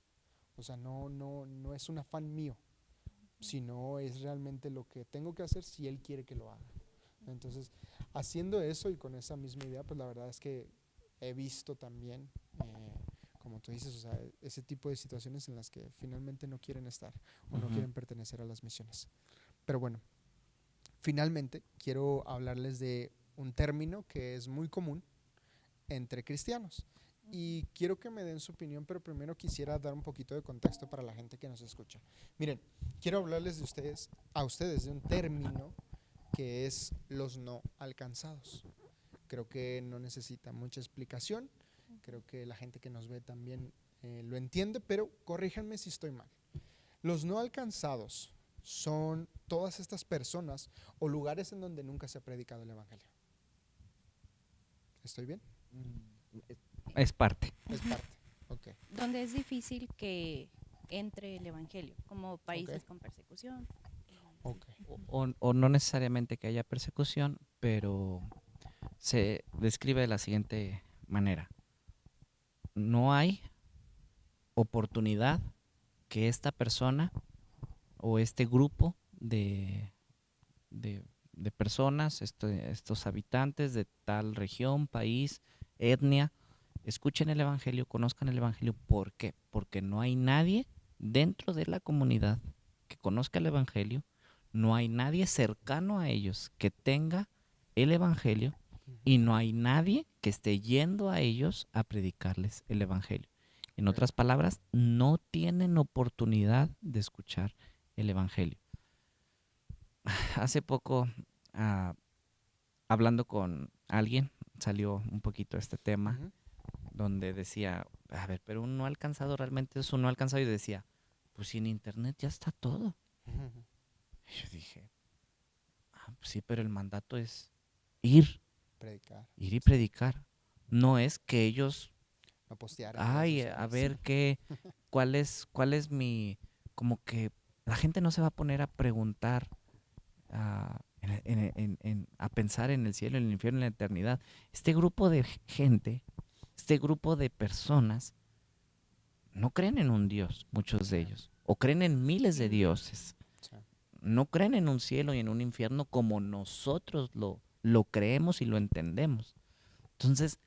O sea, no es un afán mío, sino es realmente lo que tengo que hacer si Él quiere que lo haga. Entonces, haciendo eso y con esa misma idea, pues la verdad es que he visto también, como tú dices, o sea, ese tipo de situaciones en las que finalmente no quieren estar o no quieren pertenecer a las misiones. Pero bueno, finalmente quiero hablarles de un término que es muy común entre cristianos. Y quiero que me den su opinión, pero primero quisiera dar un poquito de contexto para la gente que nos escucha. Miren, quiero hablarles a ustedes de un término que es los no alcanzados. Creo que no necesita mucha explicación. Creo que la gente que nos ve también lo entiende, pero corríjanme si estoy mal. Los no alcanzados son todas estas personas o lugares en donde nunca se ha predicado el evangelio. ¿Estoy bien? Es parte. Es parte, ok. Donde es difícil que entre el evangelio, como países con persecución. Okay. O no necesariamente que haya persecución, pero se describe de la siguiente manera. No hay oportunidad que esta persona o este grupo de personas, estos habitantes de tal región, país, etnia, escuchen el evangelio, conozcan el evangelio. ¿Por qué? Porque no hay nadie dentro de la comunidad que conozca el evangelio, no hay nadie cercano a ellos que tenga el evangelio y no hay nadie que esté yendo a ellos a predicarles el evangelio. En otras palabras, no tienen oportunidad de escuchar el evangelio. Hace poco, hablando con alguien, salió un poquito este tema, donde decía, a ver, pero un no alcanzado realmente es un no alcanzado, y decía, pues si en internet ya está todo. Y yo dije, pues sí, pero el mandato es ir y predicar. No es que ellos, no postear. Ay, a ver cuál es mi, como que la gente no se va a poner a preguntar, a pensar en el cielo, en el infierno, en la eternidad. Este grupo de gente, este grupo de personas, no creen en un Dios, muchos de ellos, o creen en miles de dioses. No creen en un cielo y en un infierno como nosotros lo creemos y lo entendemos. Entonces,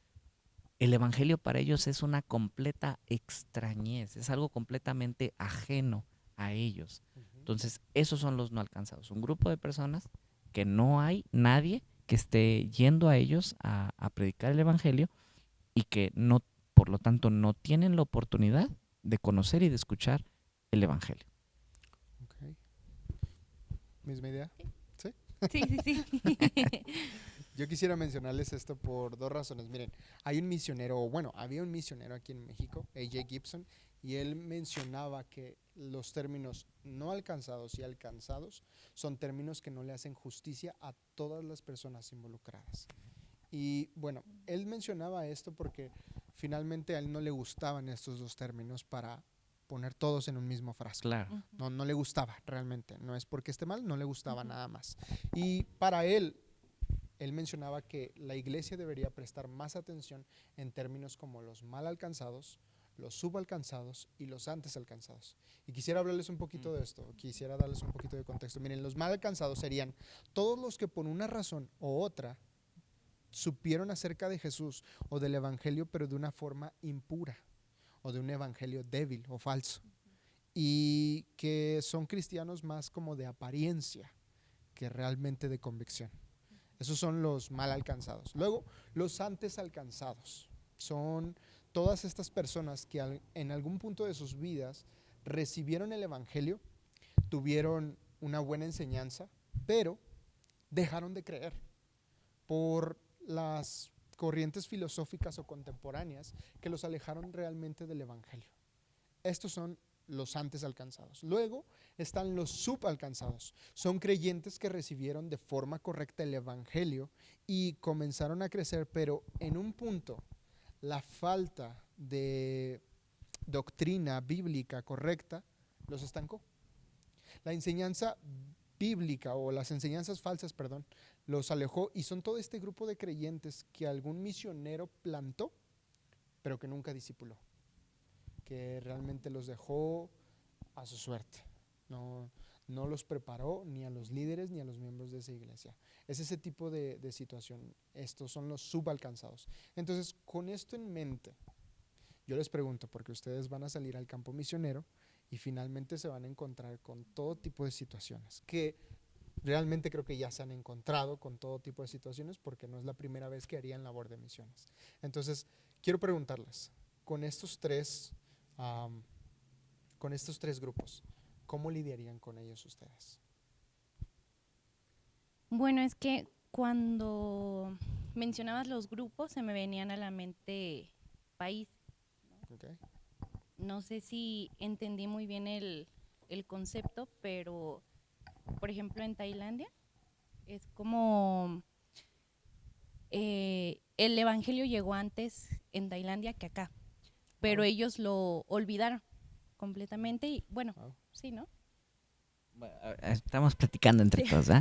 el evangelio para ellos es una completa extrañez, es algo completamente ajeno a ellos. Entonces, esos son los no alcanzados, un grupo de personas que no hay nadie que esté yendo a ellos a predicar el evangelio y que no, por lo tanto, no tienen la oportunidad de conocer y de escuchar el evangelio. Okay. ¿Misma idea? ¿Sí? Sí. Yo quisiera mencionarles esto por dos razones. Miren, había un misionero aquí en México, A.J. Gibson, y él mencionaba que los términos no alcanzados y alcanzados son términos que no le hacen justicia a todas las personas involucradas. Y bueno, él mencionaba esto porque finalmente a él no le gustaban estos dos términos para poner todos en un mismo frasco. Claro. No le gustaba realmente, no es porque esté mal, no le gustaba nada más. Y para él, él mencionaba que la iglesia debería prestar más atención en términos como los mal alcanzados, los subalcanzados y los antes alcanzados. Y quisiera hablarles un poquito de esto, quisiera darles un poquito de contexto. Miren, los mal alcanzados serían todos los que por una razón u otra supieron acerca de Jesús o del evangelio, pero de una forma impura, o de un evangelio débil o falso, y que son cristianos más como de apariencia que realmente de convicción. Esos son los mal alcanzados. Luego, los antes alcanzados son todas estas personas que en algún punto de sus vidas recibieron el evangelio, tuvieron una buena enseñanza, pero dejaron de creer por las corrientes filosóficas o contemporáneas que los alejaron realmente del evangelio. Estos son los antes alcanzados. Luego están los subalcanzados. Son creyentes que recibieron de forma correcta el evangelio y comenzaron a crecer, pero en un punto la falta de doctrina bíblica correcta los estancó. La enseñanza bíblica o las enseñanzas falsas, perdón, los alejó, y son todo este grupo de creyentes que algún misionero plantó, pero que nunca discipuló, que realmente los dejó a su suerte. No los preparó ni a los líderes ni a los miembros de esa iglesia. Es ese tipo de situación. Estos son los subalcanzados. Entonces, con esto en mente, yo les pregunto, porque ustedes van a salir al campo misionero y finalmente se van a encontrar con todo tipo de situaciones, que realmente creo que ya se han encontrado con todo tipo de situaciones, porque no es la primera vez que harían labor de misiones. Entonces, quiero preguntarles, con estos tres grupos, ¿cómo lidiarían con ellos ustedes? Bueno, es que cuando mencionabas los grupos se me venían a la mente país. Okay. No sé si entendí muy bien el concepto, pero por ejemplo en Tailandia es como el evangelio llegó antes en Tailandia que acá, pero ellos lo olvidaron completamente y bueno, sí, ¿no? Bueno, estamos platicando entre todos, ¿eh?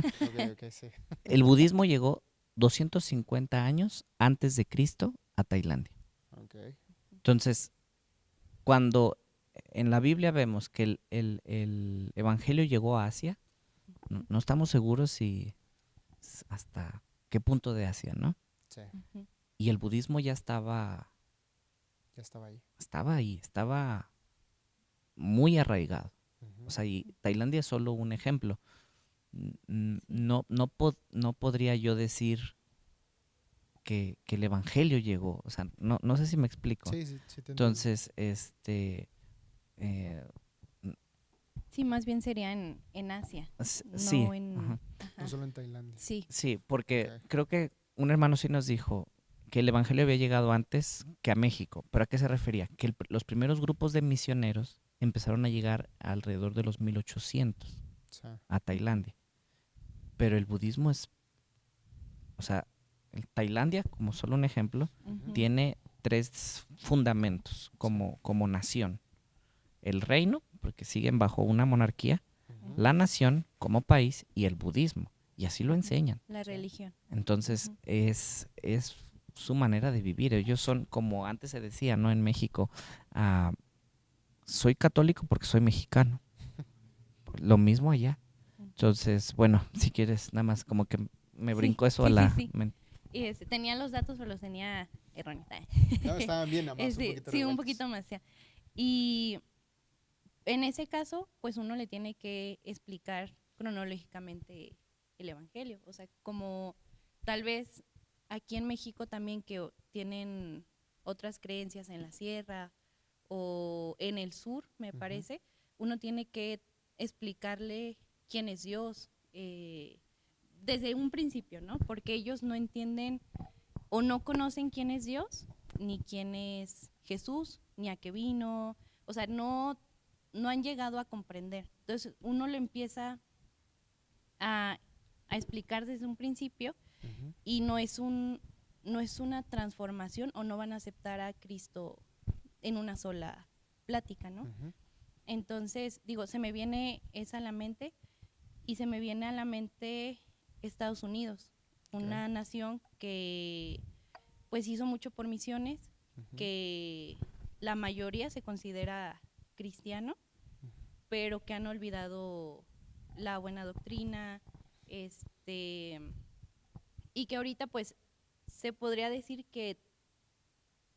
Okay, sí. El budismo llegó 250 años antes de Cristo a Tailandia. Okay. Entonces, cuando en la Biblia vemos que el evangelio llegó a Asia, no estamos seguros si hasta qué punto de Asia, ¿no? Sí. Y el budismo ya estaba ahí. Estaba ahí, estaba muy arraigado. O sea, y Tailandia es solo un ejemplo. No podría yo decir que el evangelio llegó. O sea, no sé si me explico. Sí, te entiendo. Entonces, sí, más bien sería en Asia, sí, no en... No solo en Tailandia. Sí. Sí, porque creo que un hermano sí nos dijo que el evangelio había llegado antes que a México. ¿Pero a qué se refería? Que los primeros grupos de misioneros empezaron a llegar alrededor de los 1800 a Tailandia. Pero el budismo es, o sea, Tailandia, como solo un ejemplo, tiene 3 fundamentos como nación. El reino, porque siguen bajo una monarquía, la nación como país y el budismo. Y así lo enseñan. La religión. Entonces, es su manera de vivir. Ellos son, como antes se decía, ¿no? En México, soy católico porque soy mexicano. Lo mismo allá. Entonces, bueno, si quieres, nada más como que me brincó eso a la mente. Y tenía los datos, pero los tenía erróneos. No, estaban bien, nada más, un poquito sí, un poquito más, ya. Y en ese caso, pues uno le tiene que explicar cronológicamente el evangelio. O sea, como tal vez aquí en México también que tienen otras creencias en la sierra o en el sur, me parece, uno tiene que explicarle quién es Dios desde un principio, ¿no? Porque ellos no entienden o no conocen quién es Dios, ni quién es Jesús, ni a qué vino, o sea, no han llegado a comprender. Entonces, uno le empieza a explicar desde un principio y no es una transformación o no van a aceptar a Cristo en una sola plática, ¿no? Entonces, digo, se me viene esa a la mente y se me viene a la mente Estados Unidos. una nación que pues hizo mucho por misiones, que la mayoría se considera cristiano, pero que han olvidado la buena doctrina, y que ahorita pues se podría decir que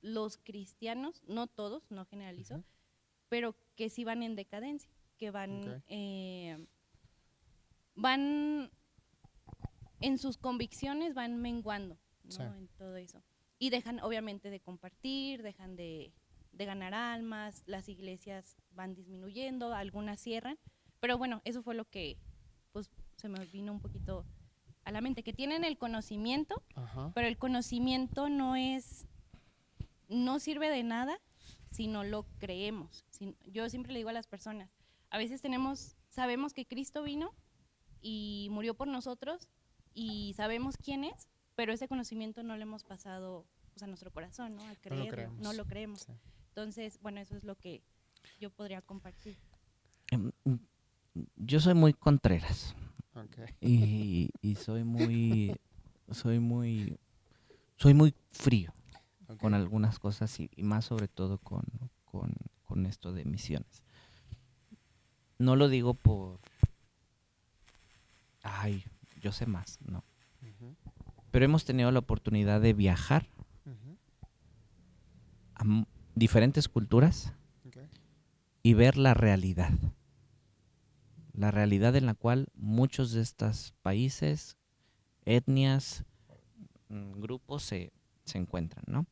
los cristianos, no todos, no generalizo, pero que sí van en decadencia, que van en sus convicciones, van menguando, ¿no? Sí. En todo eso. Y dejan obviamente de compartir, dejan de ganar almas, las iglesias van disminuyendo, algunas cierran, pero bueno, eso fue lo que pues se me vino un poquito a la mente, que tienen el conocimiento, pero el conocimiento no sirve de nada si no lo creemos. Yo siempre le digo a las personas, a veces sabemos que Cristo vino y murió por nosotros y sabemos quién es, pero ese conocimiento no lo hemos pasado pues, a nuestro corazón, ¿no? A creerlo, no lo creemos. Sí. Entonces, bueno, eso es lo que yo podría compartir. Yo soy muy contreras. Y soy muy frío con algunas cosas y más sobre todo con esto de misiones. No lo digo por yo sé más, no. Pero hemos tenido la oportunidad de viajar a diferentes culturas y ver la realidad en la cual muchos de estos países, etnias, grupos se encuentran, ¿no?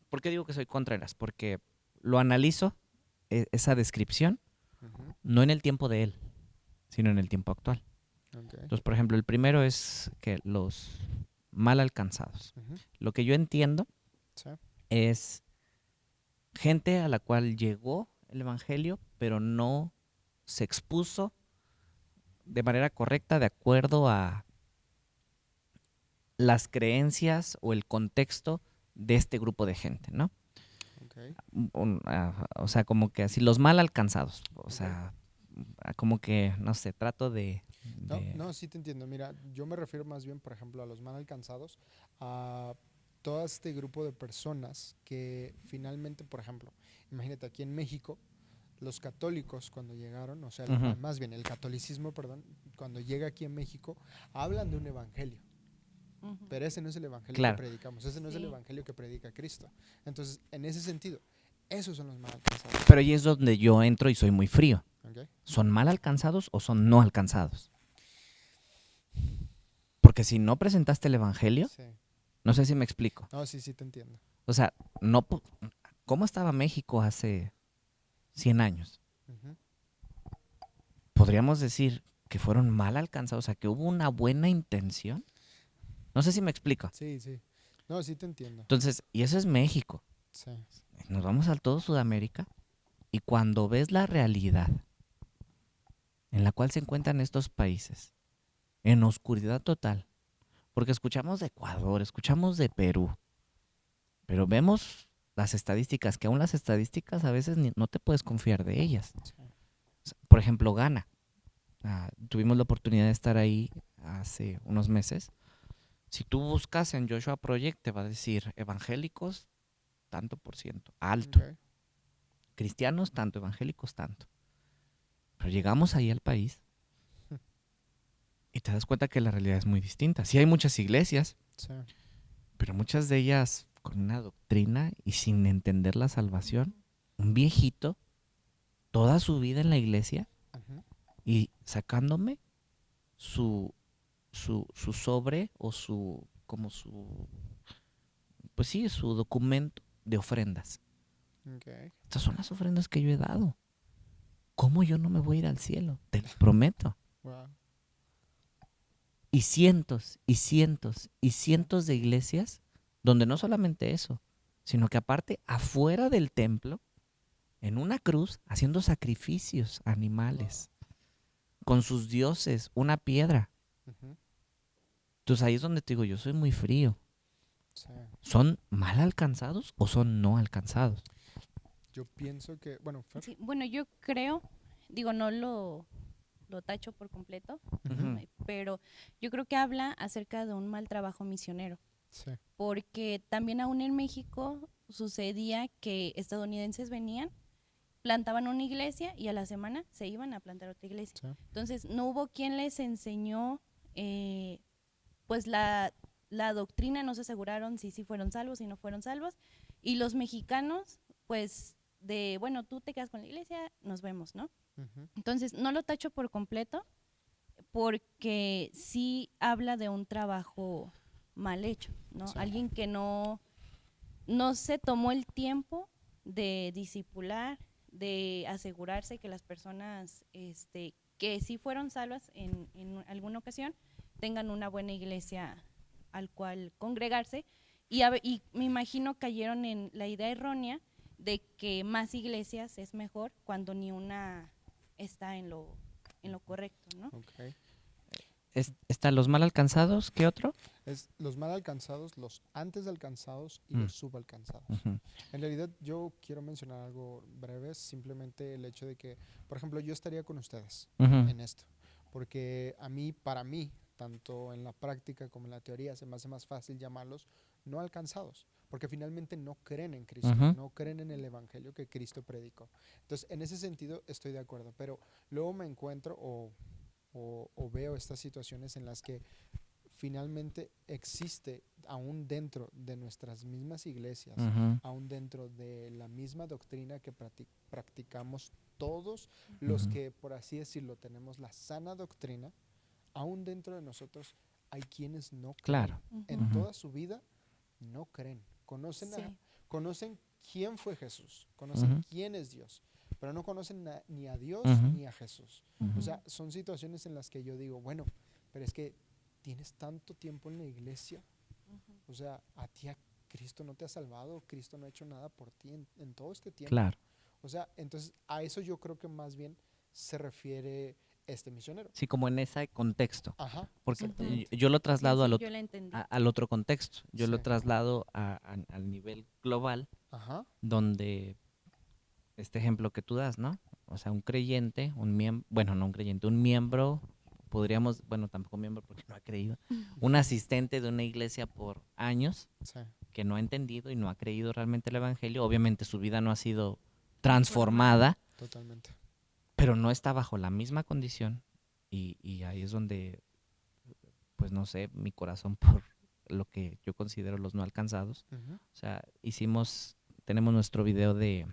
¿Por qué digo que soy contreras? Porque lo analizo, esa descripción, no en el tiempo de él, sino en el tiempo actual. Entonces, por ejemplo, el primero es que los mal alcanzados. Lo que yo entiendo es gente a la cual llegó el evangelio, pero no se expuso de manera correcta de acuerdo a las creencias o el contexto de este grupo de gente, ¿no? O sea, como que así, los mal alcanzados. O sea, como que, no sé, trato de... No, sí te entiendo. Mira, yo me refiero más bien, por ejemplo, a los mal alcanzados, a todo este grupo de personas que finalmente, por ejemplo, imagínate aquí en México, los católicos cuando llegaron, o sea, más bien el catolicismo, perdón, cuando llega aquí en México, hablan de un evangelio. Pero ese no es el evangelio que predicamos, ese no es el evangelio que predica Cristo. Entonces, en ese sentido, esos son los mal alcanzados. Pero ahí es donde yo entro y soy muy frío. ¿Son mal alcanzados o son no alcanzados? Porque si no presentaste el evangelio, no sé si me explico. No, sí te entiendo. O sea, ¿cómo estaba México hace 100 años? ¿Podríamos decir que fueron mal alcanzados? O sea, que hubo una buena intención. No sé si me explico. Sí. No, sí te entiendo. Entonces, y eso es México. Sí. Nos vamos a todo Sudamérica y cuando ves la realidad en la cual se encuentran estos países, en oscuridad total, porque escuchamos de Ecuador, escuchamos de Perú, pero vemos las estadísticas, que aún las estadísticas a veces no te puedes confiar de ellas. Sí. Por ejemplo, Ghana. Tuvimos la oportunidad de estar ahí hace unos meses. Si tú buscas en Joshua Project, te va a decir evangélicos, tanto por ciento, alto. Cristianos, tanto, evangélicos, tanto. Pero llegamos ahí al país y te das cuenta que la realidad es muy distinta. Sí hay muchas iglesias, pero muchas de ellas con una doctrina y sin entender la salvación. Un viejito, toda su vida en la iglesia y sacándome su sobre o su documento de ofrendas. Estas son las ofrendas que yo he dado. ¿Cómo yo no me voy a ir al cielo? Te lo prometo. Wow. Y cientos y cientos y cientos de iglesias donde no solamente eso, sino que aparte afuera del templo, en una cruz, haciendo sacrificios animales, con sus dioses, una piedra. Entonces ahí es donde te digo, yo soy muy frío. ¿Son mal alcanzados o son no alcanzados? Yo pienso que, bueno, yo creo, no lo tacho por completo, pero yo creo que habla acerca de un mal trabajo misionero. Sí. Porque también aún en México sucedía que estadounidenses venían, plantaban una iglesia y a la semana se iban a plantar otra iglesia. Sí. Entonces no hubo quien les enseñó pues la doctrina, no se aseguraron si sí fueron salvos, si no fueron salvos, y los mexicanos pues bueno, tú te quedas con la iglesia, nos vemos, ¿no? Uh-huh. Entonces no lo tacho por completo porque sí habla de un trabajo mal hecho, ¿no? Sí. Alguien que no se tomó el tiempo de discipular, de asegurarse que las personas que sí fueron salvas en alguna ocasión tengan una buena iglesia al cual congregarse y me imagino cayeron en la idea errónea de que más iglesias es mejor cuando ni una está en lo correcto, ¿no? Okay. ¿Están los mal alcanzados? ¿Qué otro? Es los mal alcanzados, los antes alcanzados y los subalcanzados. Uh-huh. En realidad yo quiero mencionar algo breve, simplemente el hecho de que, por ejemplo, yo estaría con ustedes Uh-huh. en esto, porque para mí, tanto en la práctica como en la teoría, se me hace más fácil llamarlos no alcanzados, porque finalmente no creen en Cristo, Uh-huh. no creen en el evangelio que Cristo predicó. Entonces, en ese sentido estoy de acuerdo, pero luego me encuentro o veo estas situaciones en las que finalmente existe, aún dentro de nuestras mismas iglesias, Uh-huh. aún dentro de la misma doctrina que practicamos todos los Uh-huh. que, por así decirlo, tenemos la sana doctrina, aún dentro de nosotros hay quienes no creen. Claro. En Uh-huh. toda su vida no creen. Conocen, Sí. conocen quién fue Jesús, conocen Uh-huh. quién es Dios, pero no conocen ni a Dios Uh-huh. ni a Jesús. Uh-huh. O sea, son situaciones en las que yo digo, bueno, pero es que tienes tanto tiempo en la iglesia, o sea, a ti Cristo no te ha salvado, Cristo no ha hecho nada por ti en todo este tiempo. Claro. O sea, entonces a eso yo creo que más bien se refiere este misionero. Sí, como en ese contexto. Ajá, Porque exactamente. yo lo traslado Sí, al, yo la entendí. al otro contexto. Yo lo Sí. traslado al nivel global, Ajá, donde este ejemplo que tú das, ¿no? O sea, un creyente, un miembro, bueno, no un creyente, un miembro, podríamos, bueno, tampoco miembro porque no ha creído, un asistente de una iglesia por años sí, que no ha entendido y no ha creído realmente el evangelio. Obviamente su vida no ha sido transformada, totalmente. pero no está bajo la misma condición y ahí es donde, pues no sé, mi corazón por lo que yo considero los no alcanzados. Uh-huh. O sea, tenemos nuestro video de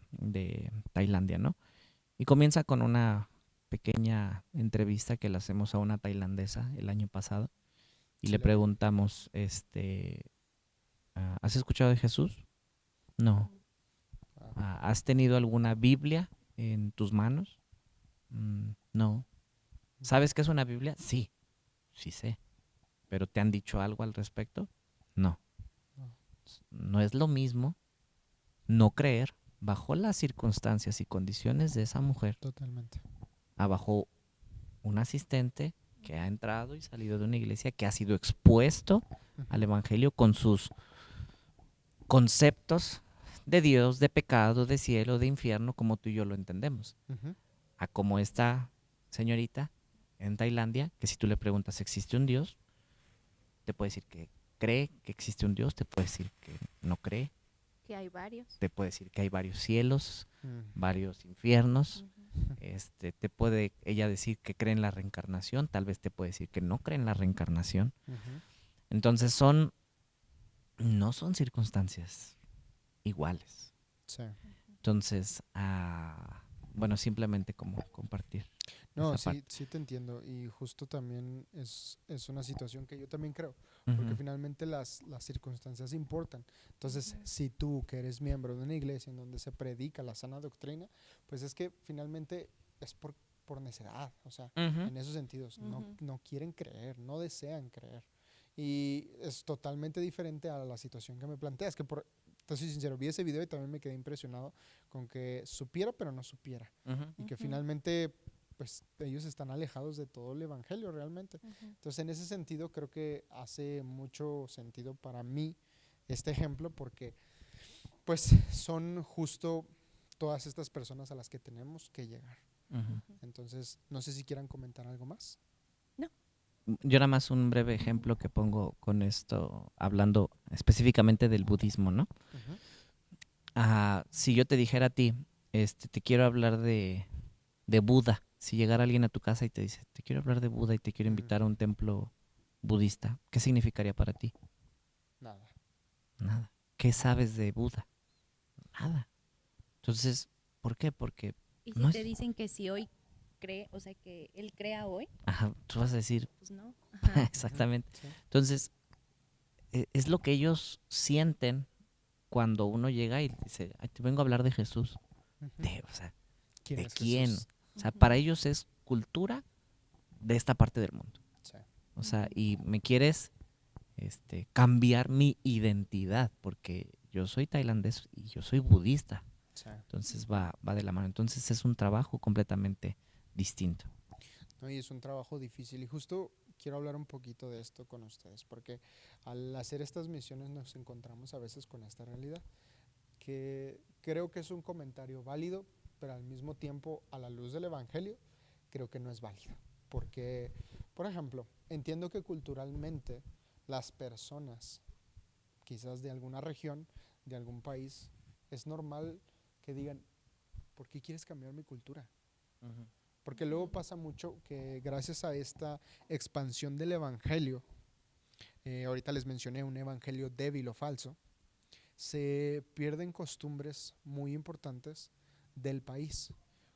Tailandia, ¿no? Y comienza con una pequeña entrevista que le hacemos a una tailandesa el año pasado y Sí, le la vi. preguntamos, ¿has escuchado de Jesús? No. ¿Has tenido alguna Biblia en tus manos? No. ¿Sabes qué es una Biblia? Sí, sí sé. ¿Pero te han dicho algo al respecto? No. No. No es lo mismo no creer bajo las circunstancias y condiciones de esa mujer Totalmente. a bajo un asistente que ha entrado y salido de una iglesia, que ha sido expuesto al evangelio con sus conceptos de Dios, de pecado, de cielo, de infierno, como tú y yo lo entendemos. Uh-huh. A como esta señorita en Tailandia, que si tú le preguntas, ¿existe un Dios? Te puede decir que cree que existe un Dios, te puede decir que no cree, Que hay varios. te puede decir que hay varios cielos, Mm. varios infiernos. Ujú. Te puede ella decir que cree en la reencarnación, tal vez te puede decir que no cree en la reencarnación. Uh-huh. Entonces no son circunstancias iguales. Sí. Entonces, bueno, simplemente como compartir. No, esa sí, parte. sí te entiendo. Y justo también es una situación que yo también creo, Ujú. porque finalmente las circunstancias importan. Entonces, si tú que eres miembro de una iglesia en donde se predica la sana doctrina, pues es que finalmente es por necedad, o sea, Ujú. en esos sentidos, Ujú. no quieren creer, no desean creer. Y es totalmente diferente a la situación que me planteas, que te soy sincero, vi ese video y también me quedé impresionado con que supiera pero no supiera. Ujú. Y que Ujú. finalmente pues ellos están alejados de todo el evangelio realmente. Ujú. Entonces en ese sentido creo que hace mucho sentido para mí este ejemplo porque pues son justo todas estas personas a las que tenemos que llegar. Ujú. Entonces no sé si quieran comentar algo más. No. yo nada más un breve ejemplo que pongo con esto, hablando específicamente del budismo, ¿no? Si yo te dijera a ti, te quiero hablar de Buda, si llegara alguien a tu casa y te dice, te quiero hablar de Buda y te quiero invitar a un templo budista, ¿qué significaría para ti? Nada. Nada. ¿Qué sabes de Buda? Nada. Entonces, ¿por qué? Porque Y si no te es... dicen que si hoy cree, o sea, que él crea hoy, Ajá, tú vas a decir, pues no. Ajá. exactamente. Sí. Entonces, es lo que ellos sienten cuando uno llega y dice, "Ay, te vengo a hablar de Jesús". O sea, ¿Quién ¿de es quién? Jesús? O sea, para ellos es cultura de esta parte del mundo. Sí. O sea, y me quieres cambiar mi identidad, porque yo soy tailandés y yo soy budista. Sí. Entonces va de la mano. Entonces es un trabajo completamente distinto. No, y es un trabajo difícil y justo quiero hablar un poquito de esto con ustedes, porque al hacer estas misiones nos encontramos a veces con esta realidad, que creo que es un comentario válido, pero al mismo tiempo, a la luz del Evangelio, creo que no es válido. Porque, por ejemplo, entiendo que culturalmente las personas, quizás de alguna región, de algún país, es normal que digan, ¿por qué quieres cambiar mi cultura? Porque luego pasa mucho que gracias a esta expansión del evangelio, ahorita les mencioné un evangelio débil o falso, se pierden costumbres muy importantes del país.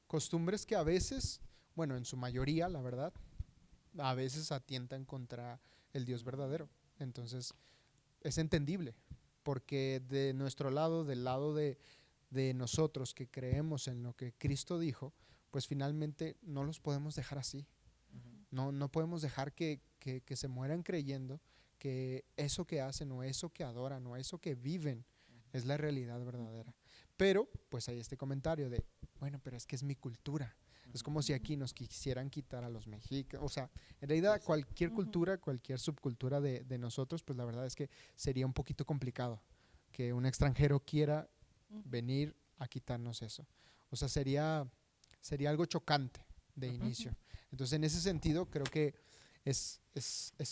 Costumbres que a veces, bueno, en su mayoría, la verdad, a veces atientan contra el Dios verdadero. Entonces, es entendible, porque de nuestro lado, del lado de nosotros que creemos en lo que Cristo dijo, pues finalmente no los podemos dejar así. No podemos dejar que se mueran creyendo que eso que hacen o eso que adoran o eso que viven es la realidad verdadera. Pero pues hay este comentario de, bueno, pero es que es mi cultura. Es como si aquí nos quisieran quitar a los mexicanos. O sea, en realidad cualquier cultura, cualquier subcultura de nosotros, pues la verdad es que sería un poquito complicado que un extranjero quiera venir a quitarnos eso. O sea, sería algo chocante de inicio. Entonces, en ese sentido, creo que es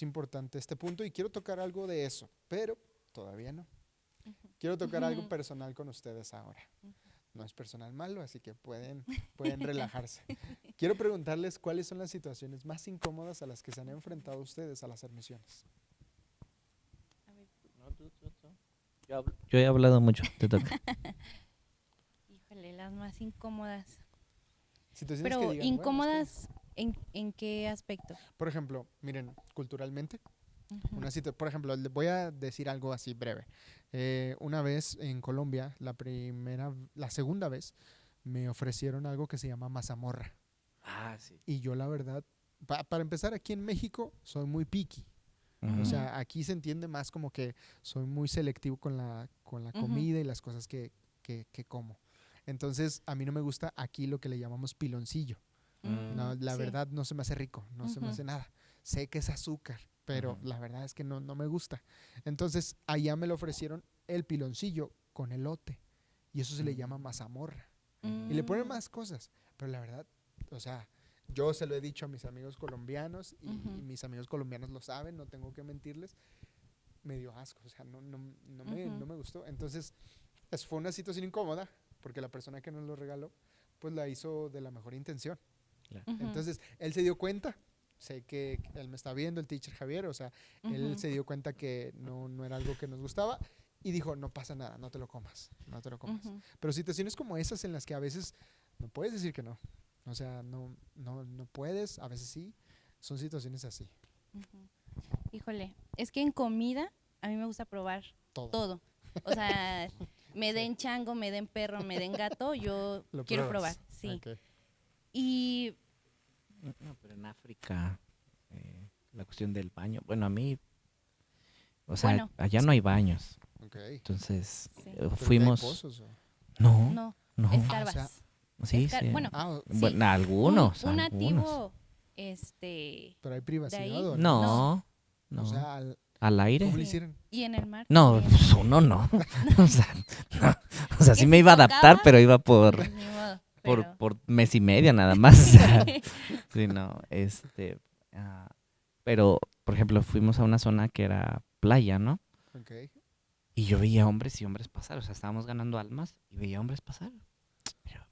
importante este punto y quiero tocar algo de eso, pero todavía no. Quiero tocar algo personal con ustedes ahora. No es personal malo, así que pueden relajarse. Quiero preguntarles cuáles son las situaciones más incómodas a las que se han enfrentado ustedes al hacer misiones. Yo he hablado mucho, te toca. Híjole, las más incómodas. Situaciones Pero que digan, incómodas, bueno, ¿en qué aspecto? por ejemplo, miren, culturalmente, por ejemplo, les voy a decir algo así breve. Una vez en Colombia, la segunda vez, me ofrecieron algo que se llama mazamorra. Sí. Y yo la verdad, para empezar, aquí en México soy muy picky. O sea, aquí se entiende más como que soy muy selectivo con la comida y las cosas que como. Entonces, a mí no me gusta aquí lo que le llamamos piloncillo. No, la verdad no se me hace rico, no se me hace nada. Sé que es azúcar, pero la verdad es que no me gusta. Entonces, allá me lo ofrecieron el piloncillo con elote y eso se le llama mazamorra. Y le ponen más cosas, pero la verdad, o sea, yo se lo he dicho a mis amigos colombianos y mis amigos colombianos lo saben, no tengo que mentirles. Me dio asco, o sea, no me gustó. Entonces, fue una situación incómoda porque la persona que nos lo regaló, pues la hizo de la mejor intención. Entonces, él se dio cuenta, sé que él me está viendo, el teacher Javier, o sea, él se dio cuenta que no era algo que nos gustaba y dijo, no pasa nada, no te lo comas. Pero situaciones como esas en las que a veces no puedes decir que no. O sea, no puedes, a veces sí, son situaciones así. Híjole, es que en comida a mí me gusta probar todo. O sea, me den chango, me den perro, me den gato, yo quiero probar, sí. Okay. Y... No, pero en África, la cuestión del baño, bueno, a mí, o sea, allá no hay baños. Okay. Entonces, Sí. fuimos... ¿Hay pozos, o? No. escarbas. O sea, Sí. Bueno, bueno, algunos. Un algunos. nativo, ¿pero hay privacidad ahí, o No. O sea, ¿Al aire? ¿cómo le hicieron? y en el mar. No, también. pues uno no. O sea, no. O sea, sí Que me si iba a adaptar, tocaba, pero iba por Ni modo, pero- mes y media nada más. Sí, no, pero, por ejemplo, fuimos a una zona que era playa, ¿no? Okay. Y yo veía hombres y hombres pasar, o sea, estábamos ganando almas y veía hombres pasar.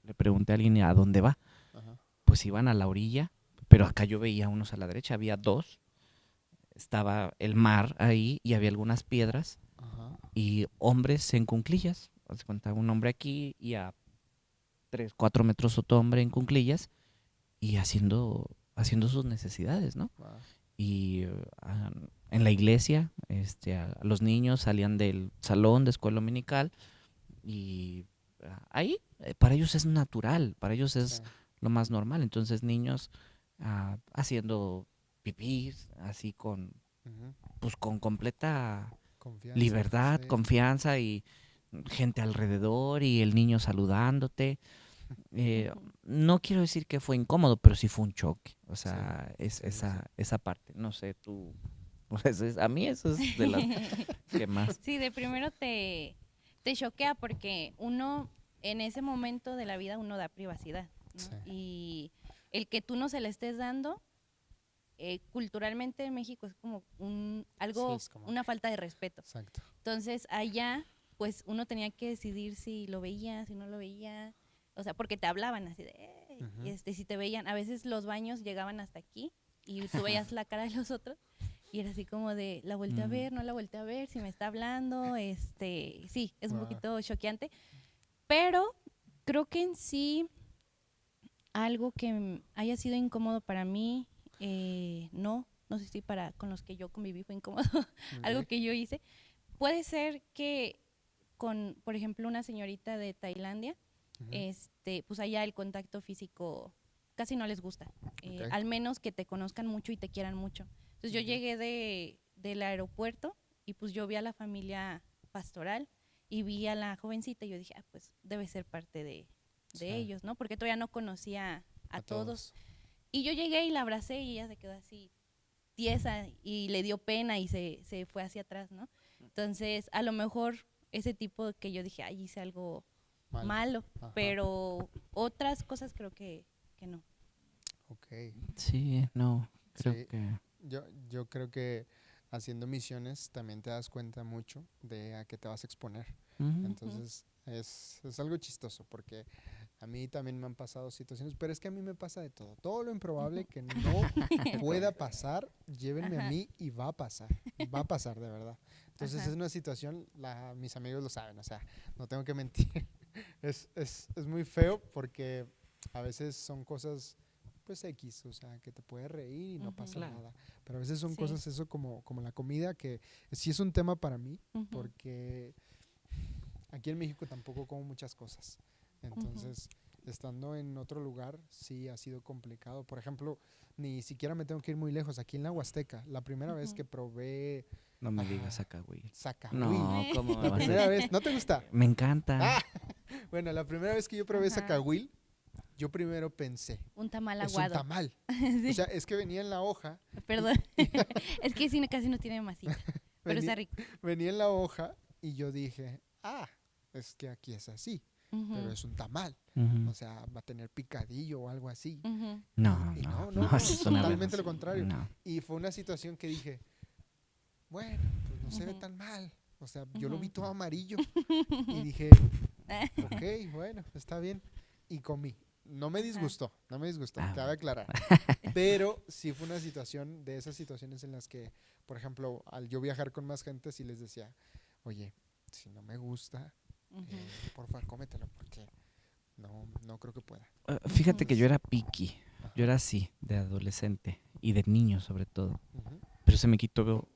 Le pregunté a alguien, ¿a dónde va? Ajá. Pues iban a la orilla, pero acá yo veía unos a la derecha, había dos. Estaba el mar ahí y había algunas piedras Ajá. y hombres en cunclillas. Haz de cuenta, un hombre aquí y a 3, 4 metros otro hombre en cunclillas y haciendo sus necesidades, ¿no? Wow. Y en la iglesia, a los niños salían del salón de escuela dominical y ahí para ellos es natural, para ellos es Sí. lo más normal. Entonces niños haciendo pipí, así con, Ujú. pues con completa Confianza. libertad, Sí. confianza y gente alrededor y el niño saludándote. No quiero decir que fue incómodo, pero sí fue un choque. O sea, Sí, sí, esa parte. No sé, tú. Pues a mí eso es de las que más. Sí, de primero te choquea porque uno en ese momento de la vida uno da privacidad, ¿no? Sí. Y el que tú no se le estés dando, culturalmente en México es como algo, Sí, es como una falta de respeto. Exacto. Entonces allá, pues uno tenía que decidir si lo veía, si no lo veía, o sea, porque te hablaban así de, Ujú. si te veían, a veces los baños llegaban hasta aquí y tú veías la cara de los otros y era así como de, la volteé a ver, no la volteé a ver, si me está hablando, sí, es un Wow. poquito choqueante, pero creo que en sí algo que haya sido incómodo para mí, no sé si con los que yo conviví fue incómodo, algo Ok. que yo hice. Puede ser que con, por ejemplo, una señorita de Tailandia, Ujú. pues allá el contacto físico casi no les gusta, Ok. al menos que te conozcan mucho y te quieran mucho. Entonces yo Ok. llegué del aeropuerto y pues yo vi a la familia pastoral y vi a la jovencita y yo dije, pues debe ser parte de Sí. ellos, ¿no? Porque todavía no conocía a A todos. todos. Y yo llegué y la abracé y ella se quedó así tiesa y le dio pena y se fue hacia atrás, ¿no? Entonces, a lo mejor ese tipo que yo dije, ay, hice algo malo, Ajá. pero otras cosas creo que no. Ok. Sí, no, creo Sí. que. Yo creo que haciendo misiones también te das cuenta mucho de a qué te vas a exponer. Ujú. Entonces es algo chistoso porque a mí también me han pasado situaciones, pero es que a mí me pasa de todo. Todo lo improbable que no pueda pasar, llévenme a Ajá. mí y va a pasar. Va a pasar de verdad. Entonces Ajá. es una situación, mis amigos lo saben, o sea, no tengo que mentir. Es muy feo porque a veces son cosas pues X, o sea, que te puedes reír y no Ujú. pasa Claro. nada. Pero a veces son Sí. cosas eso como la comida que sí es un tema para mí Ujú. porque aquí en México tampoco como muchas cosas. Entonces, estando en otro lugar sí ha sido complicado. Por ejemplo, ni siquiera me tengo que ir muy lejos. Aquí en la Huasteca, la primera vez que probé No me digas acá, güey. zacahuil. No, ¿cómo me La vas a primera vez, ¿no te gusta? Me encanta. Ah, bueno, la primera vez que yo probé Ajá. zacahuil, yo primero pensé, Un tamal es un aguado. tamal. Sí. O sea, es que venía en la hoja. Perdón. Es que sí, casi no tiene masita, pero está rico. Venía en la hoja y yo dije, es que aquí es así, Ujú. pero es un tamal. Ujú. O sea, va a tener picadillo o algo así. Ujú. No, Y no, no, eso es una totalmente lo aberración. contrario. No. Y fue una situación que dije, bueno, pues no se ve Ujú. tan mal. O sea, yo lo vi Ujú. todo amarillo y dije, ok, bueno, está bien. Y comí. No me Ajá. disgustó, no me disgustó, Ah, cabe bueno. aclarar. Pero sí fue una situación de esas situaciones en las que, por ejemplo, al yo viajar con más gente, sí les decía, oye, si no me gusta, Ujú. por favor, cómetelo, porque no creo que pueda. Fíjate que yo Entonces, era picky. ajá, Yo era así, de adolescente y de niño sobre todo. ujú, Pero se me quitó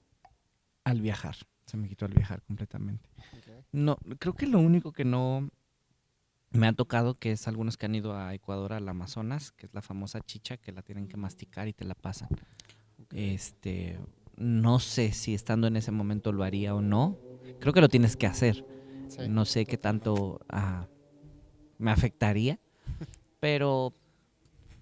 al viajar. Se me quitó al viajar completamente. ok, No, creo que lo único que no me ha tocado, que es algunos que han ido a Ecuador, al Amazonas, que es la famosa chicha, que la tienen que masticar y te la pasan. ok, No sé si estando en ese momento lo haría o no. Creo que lo tienes que hacer. sí, No sé qué totalmente. tanto me afectaría, pero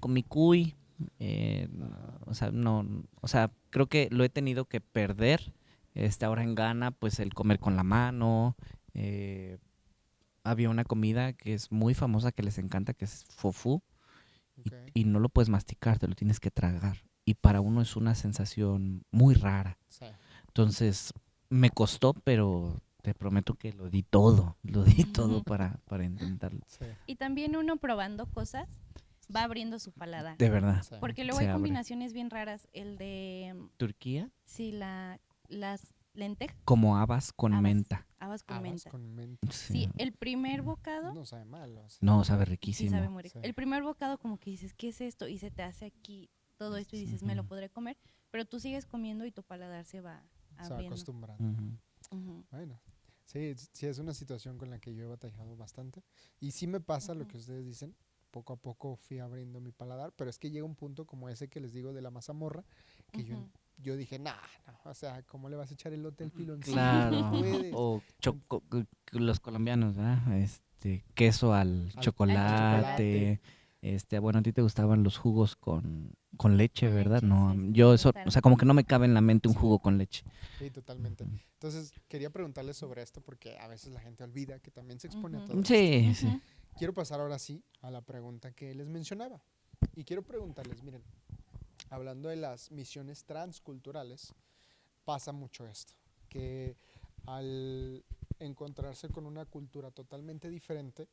con mi cuy, Ajá, o sea, no, o sea, creo que lo he tenido que perder. Ahora en Ghana, pues el comer con la mano. Había una comida que es muy famosa, que les encanta, que es fofú, ok, y no lo puedes masticar, te lo tienes que tragar. y para uno es una sensación muy rara. Sí. Entonces, me costó, pero te prometo que lo di todo para intentarlo. Sí. Y también uno probando cosas va abriendo su paladar. De verdad. Sí. Porque luego Se hay abre. combinaciones bien raras. El de, Turquía, sí, las lentejas, como habas con Habas. menta. habas con Habas menta. con menta. Sí, el primer bocado, No sabe mal. O sea, No, sabe sí riquísimo. sabe muy rico. Sí. El primer bocado como que dices, ¿qué es esto? Y se te hace aquí todo esto y dices, me lo Ujú. podré comer. Pero tú sigues comiendo y tu paladar se va se va abriendo. acostumbrando. Ujú. Ujú. Bueno, sí, sí es una situación con la que yo he batallado bastante. Y sí me pasa lo Ujú. que ustedes dicen. Poco a poco fui abriendo mi paladar, pero es que llega un punto como ese que les digo de la mazamorra, que Ujú. yo dije, nah, no, o sea, ¿cómo le vas a echar elote al piloncillo? Claro. No puedes. O los colombianos, ¿verdad? Queso al Al chocolate. Bueno, a ti te gustaban los jugos con leche, Con ¿verdad? leche, No, sí, yo me eso, gustaron. o sea, como que no me cabe en la mente un Sí. jugo con leche. Sí, totalmente. Ujú. Entonces, quería preguntarles sobre esto porque a veces la gente olvida que también se expone a Ujú. todo esto. Sí, sí. Ujú. Quiero pasar ahora sí a la pregunta que les mencionaba. Y quiero preguntarles, miren, hablando de las misiones transculturales, pasa mucho esto, que al encontrarse con una cultura totalmente diferente,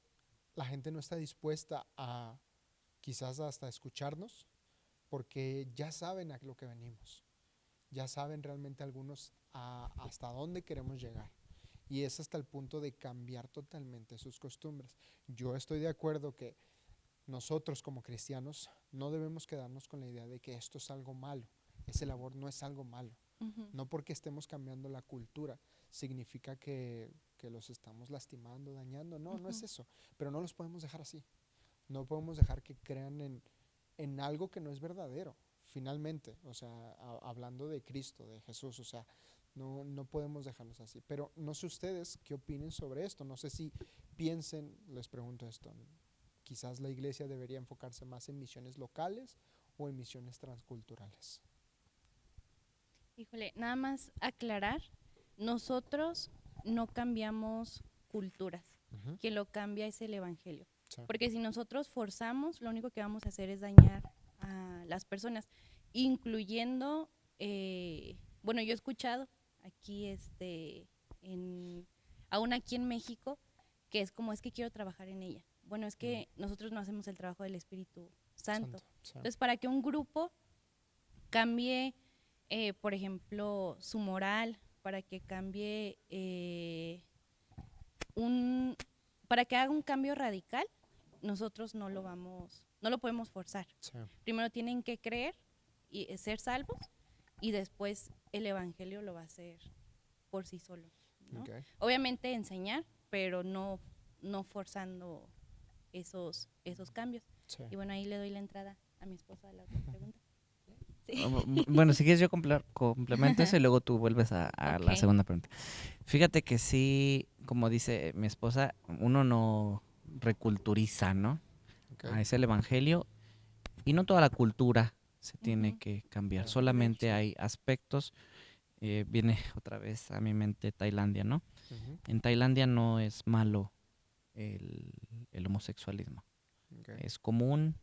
la gente no está dispuesta a quizás hasta escucharnos porque ya saben a lo que venimos, ya saben realmente algunos hasta dónde queremos llegar. Y es hasta el punto de cambiar totalmente sus costumbres. Yo estoy de acuerdo que nosotros como cristianos no debemos quedarnos con la idea de que esto es algo malo. Ese labor no es algo malo. Ujú. No porque estemos cambiando la cultura significa que los estamos lastimando, dañando. No, no es Ujú. eso. Pero no los podemos dejar así. No podemos dejar que crean en algo que no es verdadero. Finalmente, o sea, hablando de Cristo, de Jesús, o sea, no podemos dejarlos así. Pero no sé ustedes qué opinen sobre esto. No sé si piensen, les pregunto esto, quizás la iglesia debería enfocarse más en misiones locales o en misiones transculturales. Híjole, nada más aclarar, nosotros no cambiamos culturas, Uh-huh. quien lo cambia es el evangelio. Sí. Porque si nosotros forzamos, lo único que vamos a hacer es dañar a las personas, incluyendo, bueno, yo he escuchado aquí, aún aquí en México, que es como, es que quiero trabajar en ella. Bueno, es que nosotros no hacemos el trabajo del Espíritu Santo. Sí. Entonces, para que un grupo cambie, por ejemplo, su moral, para que cambie para que haga un cambio radical, nosotros no lo podemos forzar. Sí. Primero tienen que creer y ser salvos, y después el evangelio lo va a hacer por sí solo, ¿no? Okay. Obviamente enseñar, pero no forzando esos cambios. Sí. Y bueno, ahí le doy la entrada a mi esposa a la otra pregunta. Sí. Bueno, si quieres yo complemento eso y luego tú vuelves a la Ok. segunda pregunta. Fíjate que sí, como dice mi esposa, uno no reculturiza, ¿no? Okay. Es el evangelio y no toda la cultura se tiene Ujú. que cambiar. Claro. Solamente Sí. hay aspectos. Viene otra vez a mi mente Tailandia, ¿no? Uh-huh. En Tailandia no es malo el homosexualismo. Okay. Es común,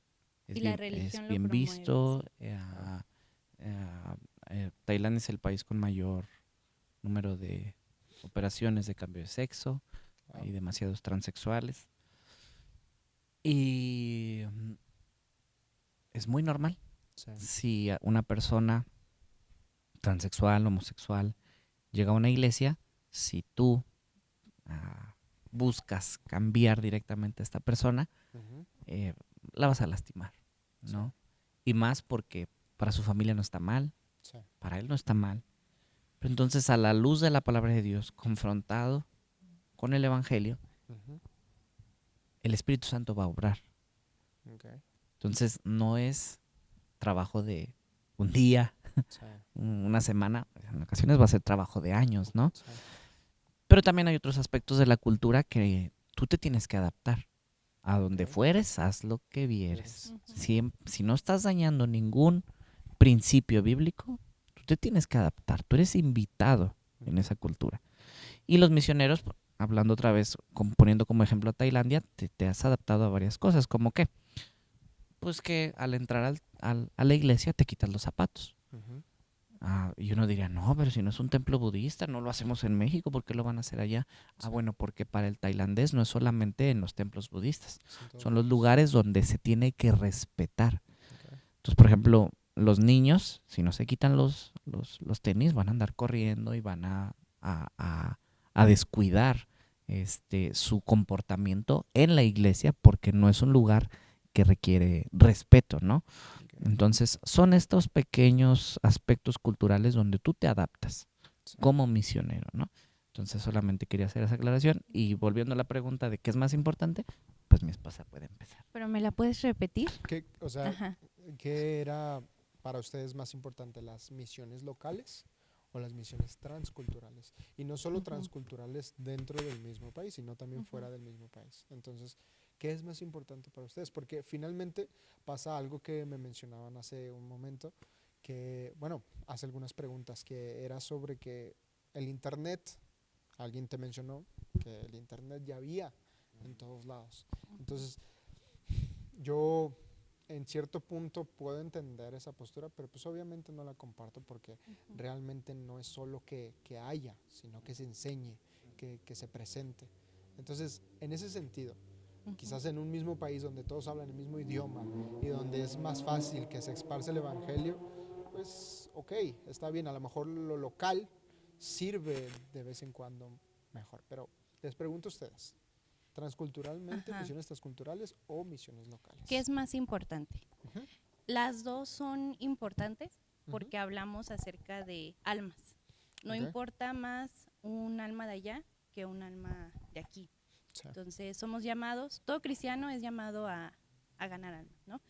Y la es religión lo bien promueve, visto. sí. Tailandia es el país con mayor número de operaciones de cambio de sexo. Wow. Hay demasiados transexuales. Y es muy normal. Sí. Si una persona transexual, homosexual, llega a una iglesia, si tú buscas cambiar directamente a esta persona, Uh-huh. la vas a lastimar, ¿no? Y más porque para su familia no está mal, Sí. para él no está mal. Pero entonces, a la luz de la palabra de Dios, confrontado con el evangelio, Uh-huh. el Espíritu Santo va a obrar. Okay. Entonces, no es trabajo de un día, Sí. una semana, en ocasiones va a ser trabajo de años, ¿no? Sí. Pero también hay otros aspectos de la cultura que tú te tienes que adaptar. A donde Ok. fueres, haz lo que vieres. Ujú. Si no estás dañando ningún principio bíblico, tú te tienes que adaptar. Tú eres invitado en esa cultura. Y los misioneros, hablando otra vez, poniendo como ejemplo a Tailandia, te has adaptado a varias cosas. ¿Cómo qué? pues que al entrar a la iglesia te quitas los zapatos. Y uno diría, no, pero si no es un templo budista, no lo hacemos en México, ¿por qué lo van a hacer allá? Sí. Bueno, porque para el tailandés no es solamente en los templos budistas, Sí, son los lugares donde se tiene que respetar. Okay. Entonces, por ejemplo, los niños, si no se quitan los tenis, van a andar corriendo y van a descuidar su comportamiento en la iglesia, porque no es un lugar que requiere respeto, ¿no? Okay. Entonces, son estos pequeños aspectos culturales donde tú te adaptas como misionero, ¿no? Entonces, solamente quería hacer esa aclaración. Y volviendo a la pregunta de qué es más importante, pues mi esposa puede empezar. ¿Pero me la puedes repetir? O sea, Ajá. ¿qué era para ustedes más importante, las misiones locales o las misiones transculturales? Y no solo transculturales dentro del mismo país, sino también fuera del mismo país. Entonces, ¿qué es más importante para ustedes? Porque finalmente pasa algo que me mencionaban hace un momento, que, bueno, hace algunas preguntas, que era sobre que el Internet, alguien te mencionó que el Internet ya había en todos lados. Entonces, yo en cierto punto puedo entender esa postura, pero pues obviamente no la comparto, porque realmente no es solo que haya, sino que se enseñe, que se presente. Entonces, en ese sentido, quizás en un mismo país donde todos hablan el mismo idioma y donde es más fácil que se esparce el evangelio, pues ok, está bien, a lo mejor lo local sirve de vez en cuando mejor, pero les pregunto a ustedes, transculturalmente, misiones transculturales o misiones locales. ¿Qué es más importante? Las dos son importantes porque hablamos acerca de almas. No importa más un alma de allá que un alma de aquí. Sí. Entonces somos llamados, todo cristiano es llamado a ganar almas, ¿no?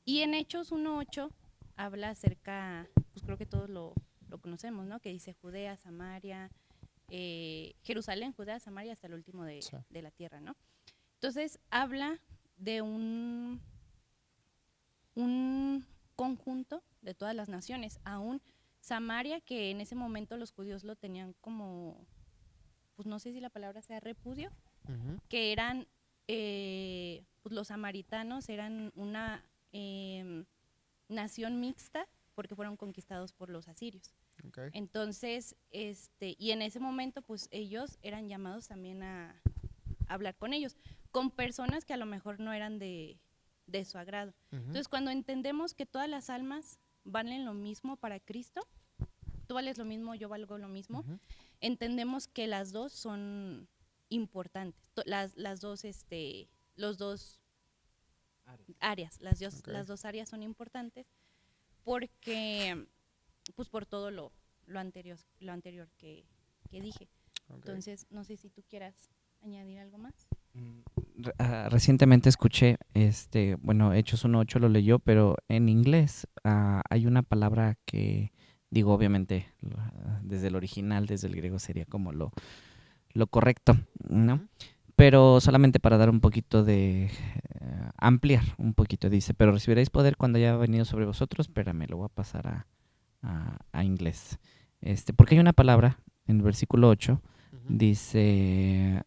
Y en Hechos 1:8 habla acerca, pues creo que todos lo conocemos, ¿no? Que dice Judea, Samaria, Jerusalén, Judea, Samaria, hasta el último de la tierra, ¿no? Entonces habla de un conjunto de todas las naciones, aún Samaria, que en ese momento los judíos lo tenían como, pues no sé si la palabra sea repudio, que eran, pues los samaritanos eran una nación mixta porque fueron conquistados por los asirios. Okay. Entonces, y en ese momento, pues ellos eran llamados también a hablar con ellos, con personas que a lo mejor no eran de su agrado. Entonces, cuando entendemos que todas las almas valen lo mismo para Cristo, tú vales lo mismo, yo valgo lo mismo, entendemos que las dos son importantes, las dos, los dos áreas, las dos áreas son importantes porque, pues por todo lo anterior que dije. Okay. Entonces, no sé si tú quieras añadir algo más. Recientemente escuché, bueno, Hechos 1:8 lo leyó, pero en inglés hay una palabra que, digo, obviamente, desde el original, desde el griego sería como lo correcto, ¿no? Pero solamente para dar un poquito de, ampliar un poquito, dice, pero recibiréis poder cuando haya venido sobre vosotros. Espérame, lo voy a pasar a inglés. Porque hay una palabra en el versículo 8, dice,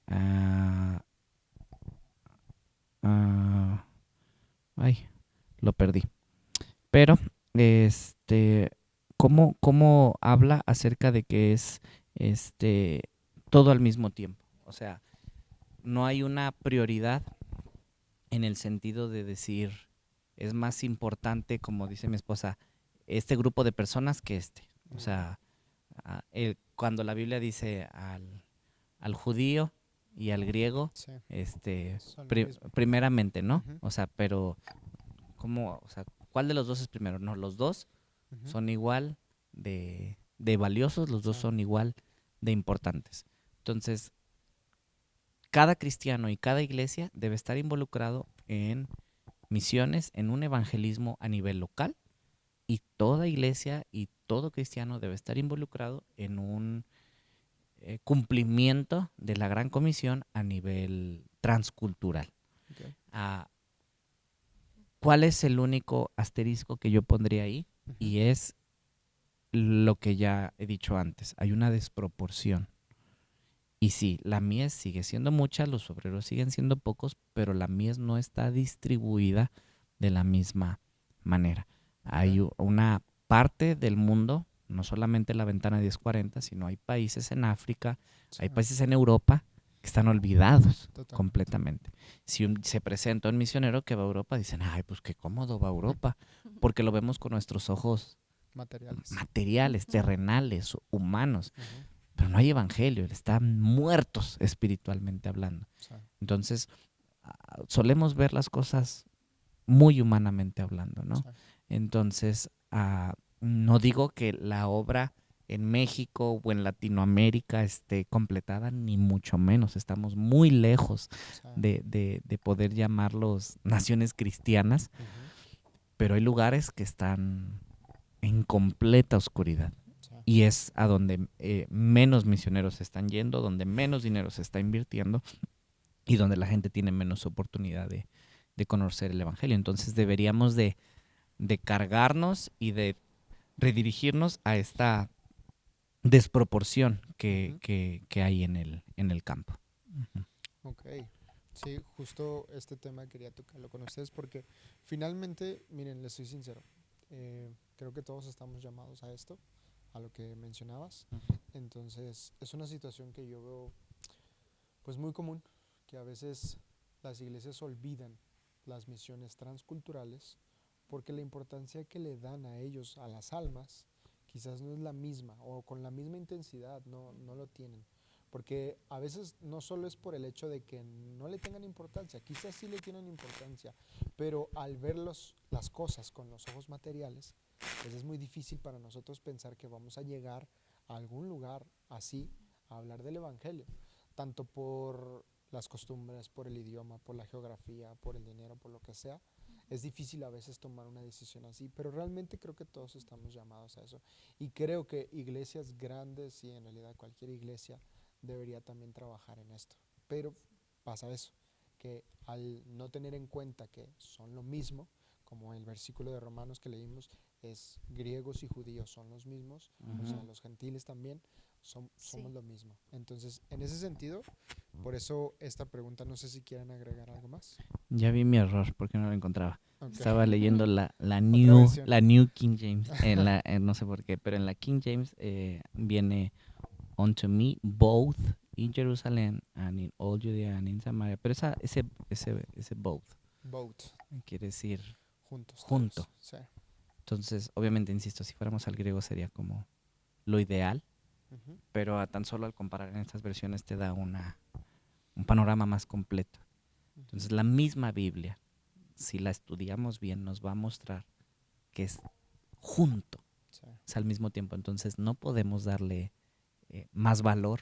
ay, lo perdí. Pero, ¿cómo habla acerca de que es, todo al mismo tiempo? O sea, no hay una prioridad en el sentido de decir, es más importante, como dice mi esposa, este grupo de personas que O sea, cuando la Biblia dice al judío y al griego, primeramente, ¿no? O sea, pero ¿cuál de los dos es primero? No, los dos son igual de valiosos, los dos son igual de importantes. Entonces, cada cristiano y cada iglesia debe estar involucrado en misiones, en un evangelismo a nivel local, y toda iglesia y todo cristiano debe estar involucrado en un cumplimiento de la Gran Comisión a nivel transcultural. Okay. ¿Cuál es el único asterisco que yo pondría ahí? Y es lo que ya he dicho antes, hay una desproporción. Y sí, la mies sigue siendo mucha, los obreros siguen siendo pocos, pero la mies no está distribuida de la misma manera. Hay una parte del mundo, no solamente la ventana 1040, sino hay países en África, hay países en Europa que están olvidados completamente. Si se presenta un misionero que va a Europa, dicen, ay, pues qué cómodo va a Europa, porque lo vemos con nuestros ojos materiales, terrenales, humanos, pero no hay evangelio, están muertos espiritualmente hablando. Entonces, solemos ver las cosas muy humanamente hablando, ¿no? Entonces, no digo que la obra en México o en Latinoamérica esté completada, ni mucho menos. Estamos muy lejos de poder llamarlos naciones cristianas, pero hay lugares que están en completa oscuridad. Y es a donde menos misioneros están yendo, donde menos dinero se está invirtiendo y donde la gente tiene menos oportunidad de conocer el evangelio. Entonces deberíamos de cargarnos y de redirigirnos a esta desproporción que hay en el campo. Ok, sí, justo este tema quería tocarlo con ustedes porque finalmente, miren, les soy sincero, creo que todos estamos llamados a esto, a lo que mencionabas. Entonces es una situación que yo veo pues muy común, que a veces las iglesias olvidan las misiones transculturales porque la importancia que le dan a ellos, a las almas, quizás no es la misma o con la misma intensidad, no lo tienen. Porque a veces no solo es por el hecho de que no le tengan importancia, quizás sí le tienen importancia, pero al ver las cosas con los ojos materiales, pues es muy difícil para nosotros pensar que vamos a llegar a algún lugar así a hablar del evangelio, tanto por las costumbres, por el idioma, por la geografía, por el dinero, por lo que sea. Es difícil a veces tomar una decisión así, pero realmente creo que todos estamos llamados a eso. Y creo que iglesias grandes y en realidad cualquier iglesia debería también trabajar en esto. Pero pasa eso, que al no tener en cuenta que son lo mismo, como el versículo de Romanos que leímos, es griegos y judíos son los mismos, o sea, los gentiles también somos lo mismo. Entonces, en ese sentido, por eso esta pregunta, no sé si quieren agregar algo más. Ya vi mi error porque no lo encontraba. Estaba leyendo la New King James, no sé por qué, pero en la King James viene unto me both in Jerusalem and in all Judea and in Samaria. Pero ese both quiere decir junto. Sí. Entonces, obviamente, insisto, si fuéramos al griego sería como lo ideal, pero tan solo al comparar en estas versiones te da un panorama más completo. Entonces, la misma Biblia, si la estudiamos bien, nos va a mostrar que es junto, es al mismo tiempo. Entonces, no podemos darle más valor,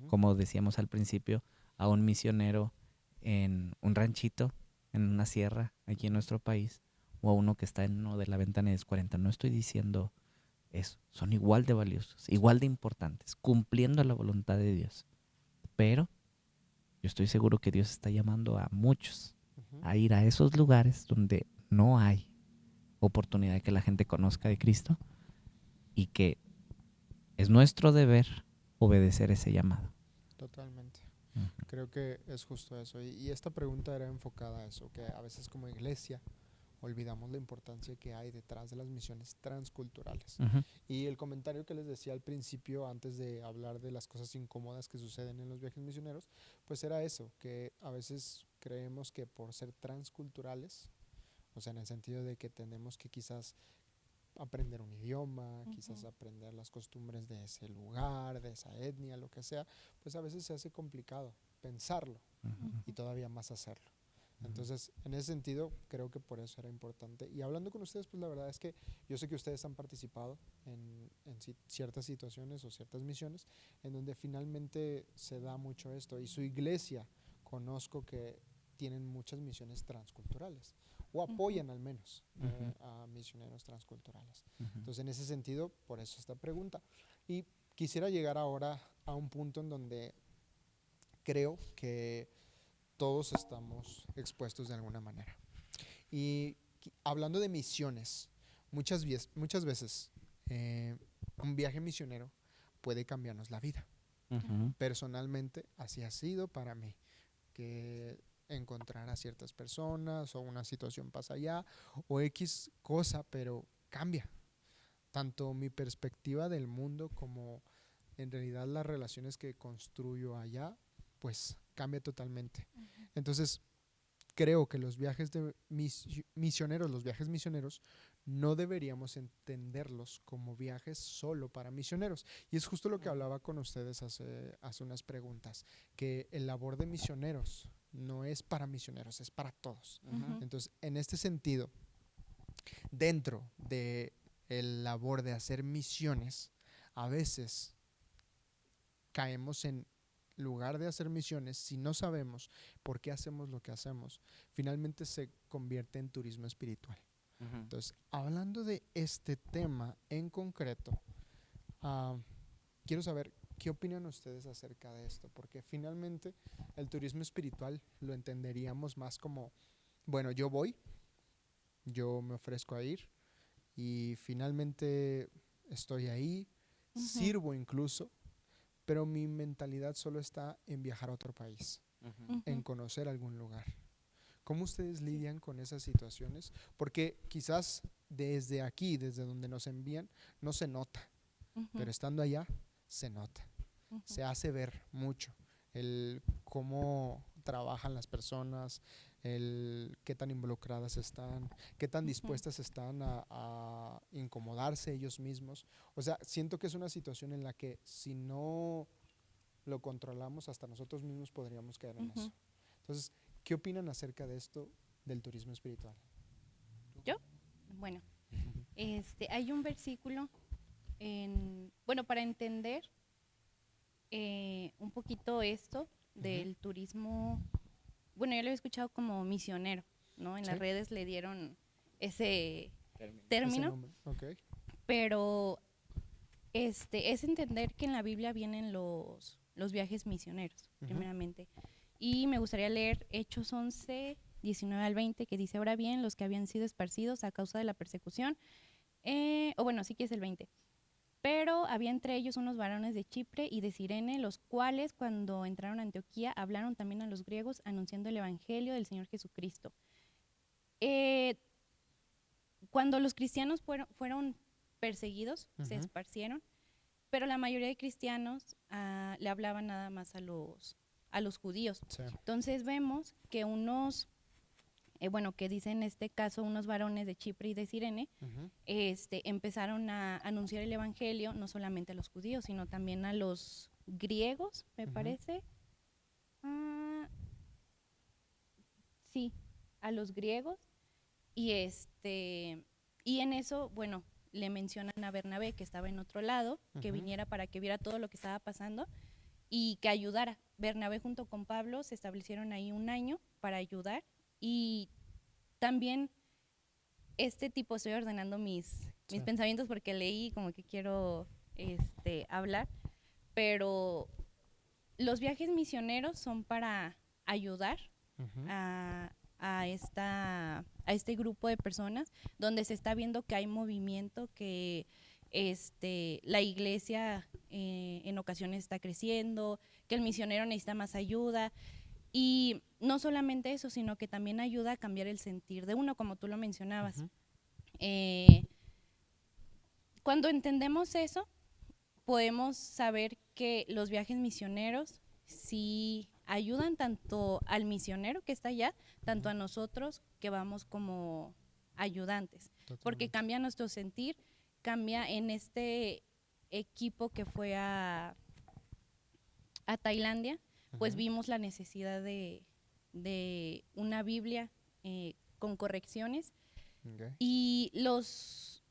como decíamos al principio, a un misionero en un ranchito, en una sierra, aquí en nuestro país, o a uno que está en uno de la ventana de 40. No estoy diciendo eso. Son igual de valiosos, igual de importantes, cumpliendo la voluntad de Dios. Pero yo estoy seguro que Dios está llamando a muchos a ir a esos lugares donde no hay oportunidad de que la gente conozca de Cristo y que es nuestro deber obedecer ese llamado. Totalmente. Creo que es justo eso. Y esta pregunta era enfocada a eso, que a veces como iglesia olvidamos la importancia que hay detrás de las misiones transculturales. Y el comentario que les decía al principio, antes de hablar de las cosas incómodas que suceden en los viajes misioneros, pues era eso, que a veces creemos que por ser transculturales, o sea, en el sentido de que tenemos que quizás aprender un idioma, quizás aprender las costumbres de ese lugar, de esa etnia, lo que sea, pues a veces se hace complicado pensarlo y todavía más hacerlo. Entonces, en ese sentido, creo que por eso era importante. Y hablando con ustedes, pues la verdad es que yo sé que ustedes han participado en ciertas situaciones o ciertas misiones en donde finalmente se da mucho esto. Y su iglesia, conozco que tienen muchas misiones transculturales o apoyan al menos a misioneros transculturales. Entonces, en ese sentido, por eso esta pregunta. Y quisiera llegar ahora a un punto en donde creo que todos estamos expuestos de alguna manera. Y hablando de misiones, muchas veces un viaje misionero puede cambiarnos la vida. Personalmente, así ha sido para mí, que encontrar a ciertas personas o una situación pasa allá o X cosa, pero cambia tanto mi perspectiva del mundo como en realidad las relaciones que construyo allá, pues cambia totalmente. Entonces, creo que los viajes de misioneros, los viajes misioneros, no deberíamos entenderlos como viajes solo para misioneros. Y es justo lo que hablaba con ustedes hace unas preguntas, que el labor de misioneros no es para misioneros, es para todos. Entonces, en este sentido, dentro de el labor de hacer misiones, a veces caemos en lugar de hacer misiones, si no sabemos por qué hacemos lo que hacemos, finalmente se convierte en turismo espiritual. Entonces, hablando de este tema en concreto, quiero saber qué opinan ustedes acerca de esto, porque finalmente el turismo espiritual lo entenderíamos más como, bueno, yo voy, yo me ofrezco a ir y finalmente estoy ahí, sirvo incluso, pero mi mentalidad solo está en viajar a otro país, en conocer algún lugar. ¿Cómo ustedes lidian con esas situaciones? Porque quizás desde aquí, desde donde nos envían, no se nota, pero estando allá se nota, se hace ver mucho el cómo trabajan las personas, el qué tan involucradas están, qué tan dispuestas están a incomodarse ellos mismos. O sea, siento que es una situación en la que si no lo controlamos, hasta nosotros mismos podríamos caer en eso. Entonces, ¿qué opinan acerca de esto del turismo espiritual? ¿Yo? Bueno, hay un versículo, para entender un poquito esto del turismo, yo lo había escuchado como misionero, ¿no? En las redes le dieron ese término, pero es entender que en la Biblia vienen los viajes misioneros, primeramente. Y me gustaría leer Hechos 11, 19 al 20, que dice: ahora bien, los que habían sido esparcidos a causa de la persecución, sí que es el 20. Pero había entre ellos unos varones de Chipre y de Cirene, los cuales cuando entraron a Antioquía hablaron también a los griegos anunciando el evangelio del Señor Jesucristo. Cuando los cristianos fueron perseguidos, se esparcieron, pero la mayoría de cristianos le hablaban nada más a los judíos. Sí. Entonces vemos que que dice en este caso unos varones de Chipre y de Cirene, empezaron a anunciar el evangelio no solamente a los judíos, sino también a los griegos, me parece. Sí, a los griegos. Y en eso, le mencionan a Bernabé, que estaba en otro lado, que viniera para que viera todo lo que estaba pasando y que ayudara. Bernabé junto con Pablo se establecieron ahí un año para ayudar. Y también estoy ordenando mis pensamientos porque leí como que quiero hablar, pero los viajes misioneros son para ayudar a este grupo de personas donde se está viendo que hay movimiento, que la iglesia en ocasiones está creciendo, que el misionero necesita más ayuda. Y no solamente eso, sino que también ayuda a cambiar el sentir de uno, como tú lo mencionabas. Cuando entendemos eso, podemos saber que los viajes misioneros sí ayudan tanto al misionero que está allá, tanto a nosotros que vamos como ayudantes. Totalmente. Porque cambia nuestro sentir, cambia en este equipo que fue a Tailandia. Pues vimos la necesidad de una Biblia con correcciones. Y los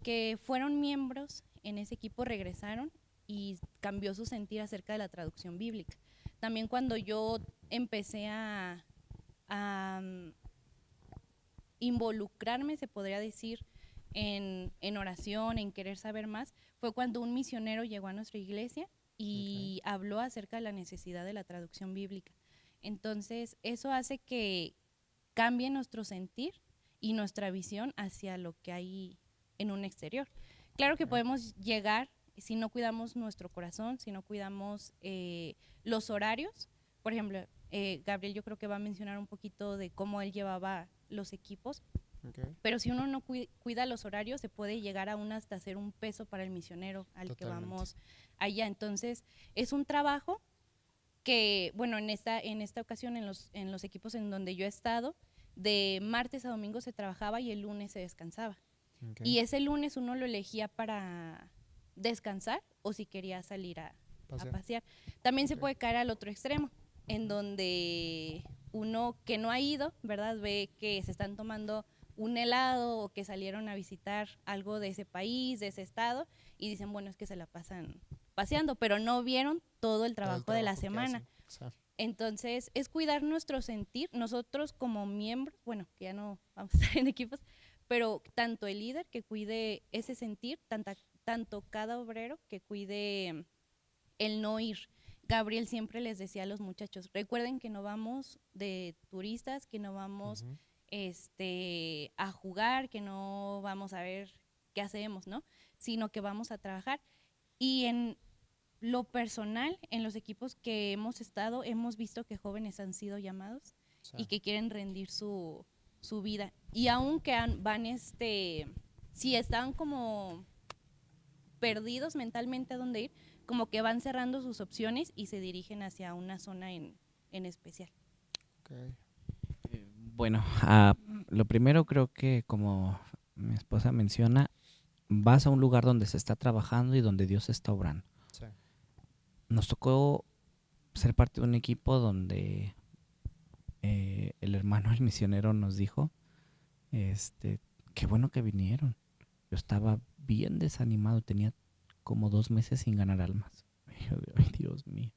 que fueron miembros en ese equipo regresaron y cambió su sentir acerca de la traducción bíblica. También cuando yo empecé a involucrarme, se podría decir, en oración, en querer saber más, fue cuando un misionero llegó a nuestra iglesia y habló acerca de la necesidad de la traducción bíblica. Entonces, eso hace que cambie nuestro sentir y nuestra visión hacia lo que hay en un exterior. Claro que podemos llegar, si no cuidamos nuestro corazón, si no cuidamos los horarios. Por ejemplo, Gabriel yo creo que va a mencionar un poquito de cómo él llevaba los equipos. Okay. Pero si uno no cuida los horarios, se puede llegar aún hasta hacer un peso para el misionero al Totalmente. que vamos allá. Entonces, es un trabajo que, bueno, en esta ocasión, en los equipos en donde yo he estado, de martes a domingo se trabajaba y el lunes se descansaba. Okay. Y ese lunes uno lo elegía para descansar o si quería salir a pasear. También se puede caer al otro extremo, en donde uno que no ha ido, ¿verdad? Ve que se están tomando un helado o que salieron a visitar algo de ese país, de ese estado, y dicen, bueno, es que se la pasan paseando, pero no vieron todo el trabajo de la semana. Entonces, es cuidar nuestro sentir, nosotros como miembros, bueno, que ya no vamos a estar en equipos, pero tanto el líder que cuide ese sentir, tanto cada obrero que cuide el no ir. Gabriel siempre les decía a los muchachos, recuerden que no vamos de turistas, que no vamos a jugar, que no vamos a ver qué hacemos, ¿no? Sino que vamos a trabajar. Y en lo personal, en los equipos que hemos estado, hemos visto que jóvenes han sido llamados y que quieren rendir su vida. Y aunque van, si están como perdidos mentalmente a dónde ir, como que van cerrando sus opciones y se dirigen hacia una zona en especial. Okay. Bueno, lo primero creo que, como mi esposa menciona, vas a un lugar donde se está trabajando y donde Dios está obrando. Sí. Nos tocó ser parte de un equipo donde el hermano, el misionero, nos dijo, qué bueno que vinieron. Yo estaba bien desanimado, tenía como 2 meses sin ganar almas. Y yo, ay, Dios mío.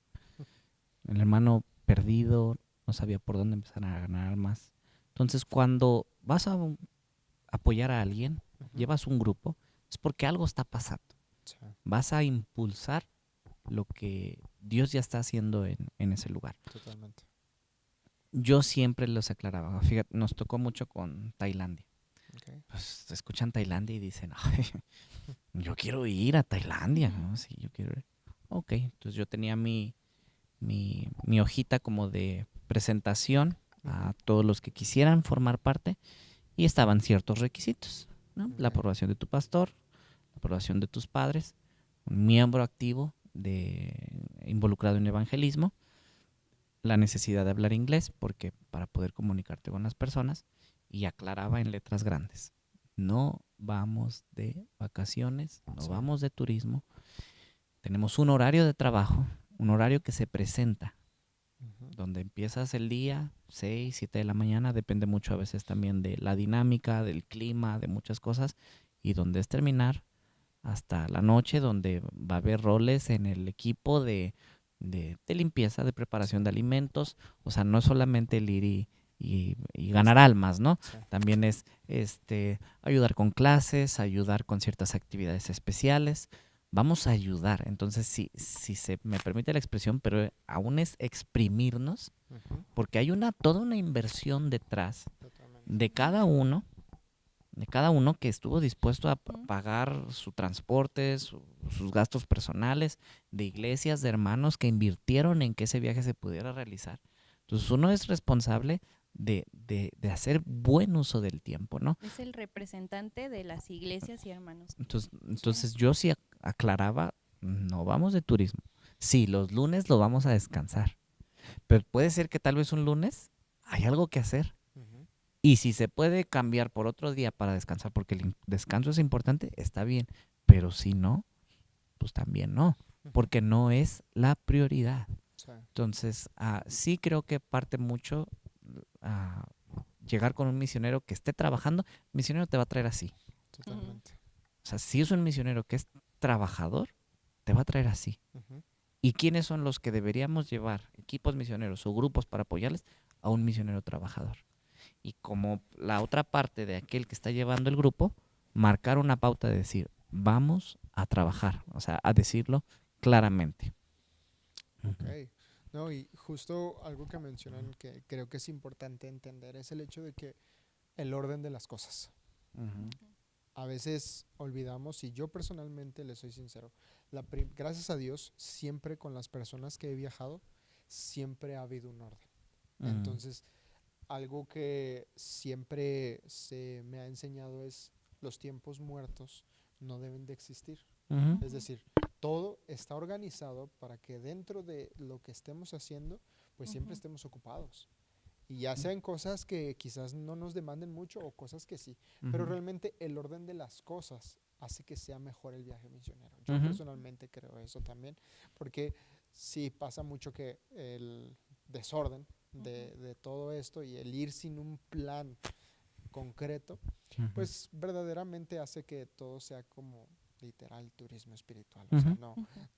El hermano perdido, no sabía por dónde empezar a ganar almas. Entonces, cuando vas a apoyar a alguien, llevas un grupo, es porque algo está pasando. Sí. Vas a impulsar lo que Dios ya está haciendo en ese lugar. Totalmente. Yo siempre los aclaraba. Fíjate, nos tocó mucho con Tailandia. Okay. Pues escuchan Tailandia y dicen, ay, yo quiero ir a Tailandia, ¿no? Sí, yo quiero ir. Ok, entonces yo tenía mi hojita como de presentación a todos los que quisieran formar parte y estaban ciertos requisitos, ¿no? Okay. La aprobación de tu pastor, la aprobación de tus padres, un miembro activo involucrado en evangelismo, la necesidad de hablar inglés porque para poder comunicarte con las personas, y aclaraba en letras grandes, no vamos de vacaciones, no vamos de turismo, tenemos un horario de trabajo, un horario que se presenta, donde empiezas el día, 6, 7 de la mañana, depende mucho a veces también de la dinámica, del clima, de muchas cosas, y donde es terminar hasta la noche, donde va a haber roles en el equipo de limpieza, de preparación de alimentos, o sea, no es solamente el ir y ganar almas, ¿no? Sí. También es ayudar con clases, ayudar con ciertas actividades especiales. Vamos a ayudar. Entonces, si se me permite la expresión, pero aún es exprimirnos, porque hay toda una inversión detrás de cada uno que estuvo dispuesto a pagar su transporte, sus gastos personales, de iglesias, de hermanos que invirtieron en que ese viaje se pudiera realizar. Entonces, uno es responsable de hacer buen uso del tiempo, ¿no? Es el representante de las iglesias y hermanos. Entonces yo sí aclaraba, no vamos de turismo. Sí, los lunes lo vamos a descansar. Pero puede ser que tal vez un lunes hay algo que hacer. Y si se puede cambiar por otro día para descansar, porque el descanso es importante, está bien. Pero si no, pues también no, porque no es la prioridad. Sí. Entonces, sí creo que parte mucho llegar con un misionero que esté trabajando. El misionero te va a traer así. Totalmente. O sea, si es un misionero que es trabajador, te va a traer así. ¿Y quiénes son los que deberíamos llevar equipos misioneros o grupos para apoyarles? A un misionero trabajador. Y como la otra parte de aquel que está llevando el grupo, marcar una pauta de decir, vamos a trabajar, o sea, a decirlo claramente. Ok. No, y justo algo que mencionan que creo que es importante entender es el hecho de que el orden de las cosas. A veces olvidamos, y yo personalmente les soy sincero, gracias a Dios, siempre con las personas que he viajado, siempre ha habido un orden. Entonces, algo que siempre se me ha enseñado es los tiempos muertos no deben de existir. Es decir, todo está organizado para que dentro de lo que estemos haciendo, pues siempre estemos ocupados. Y ya sean cosas que quizás no nos demanden mucho o cosas que sí. Pero realmente el orden de las cosas hace que sea mejor el viaje misionero. Yo personalmente creo eso también, porque sí pasa mucho que el desorden de todo esto y el ir sin un plan concreto, pues verdaderamente hace que todo sea como literal turismo espiritual. O sea,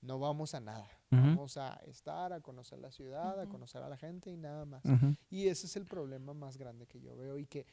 no vamos a nada. Vamos a estar, a conocer la ciudad, a conocer a la gente y nada más. Y ese es el problema más grande que yo veo y que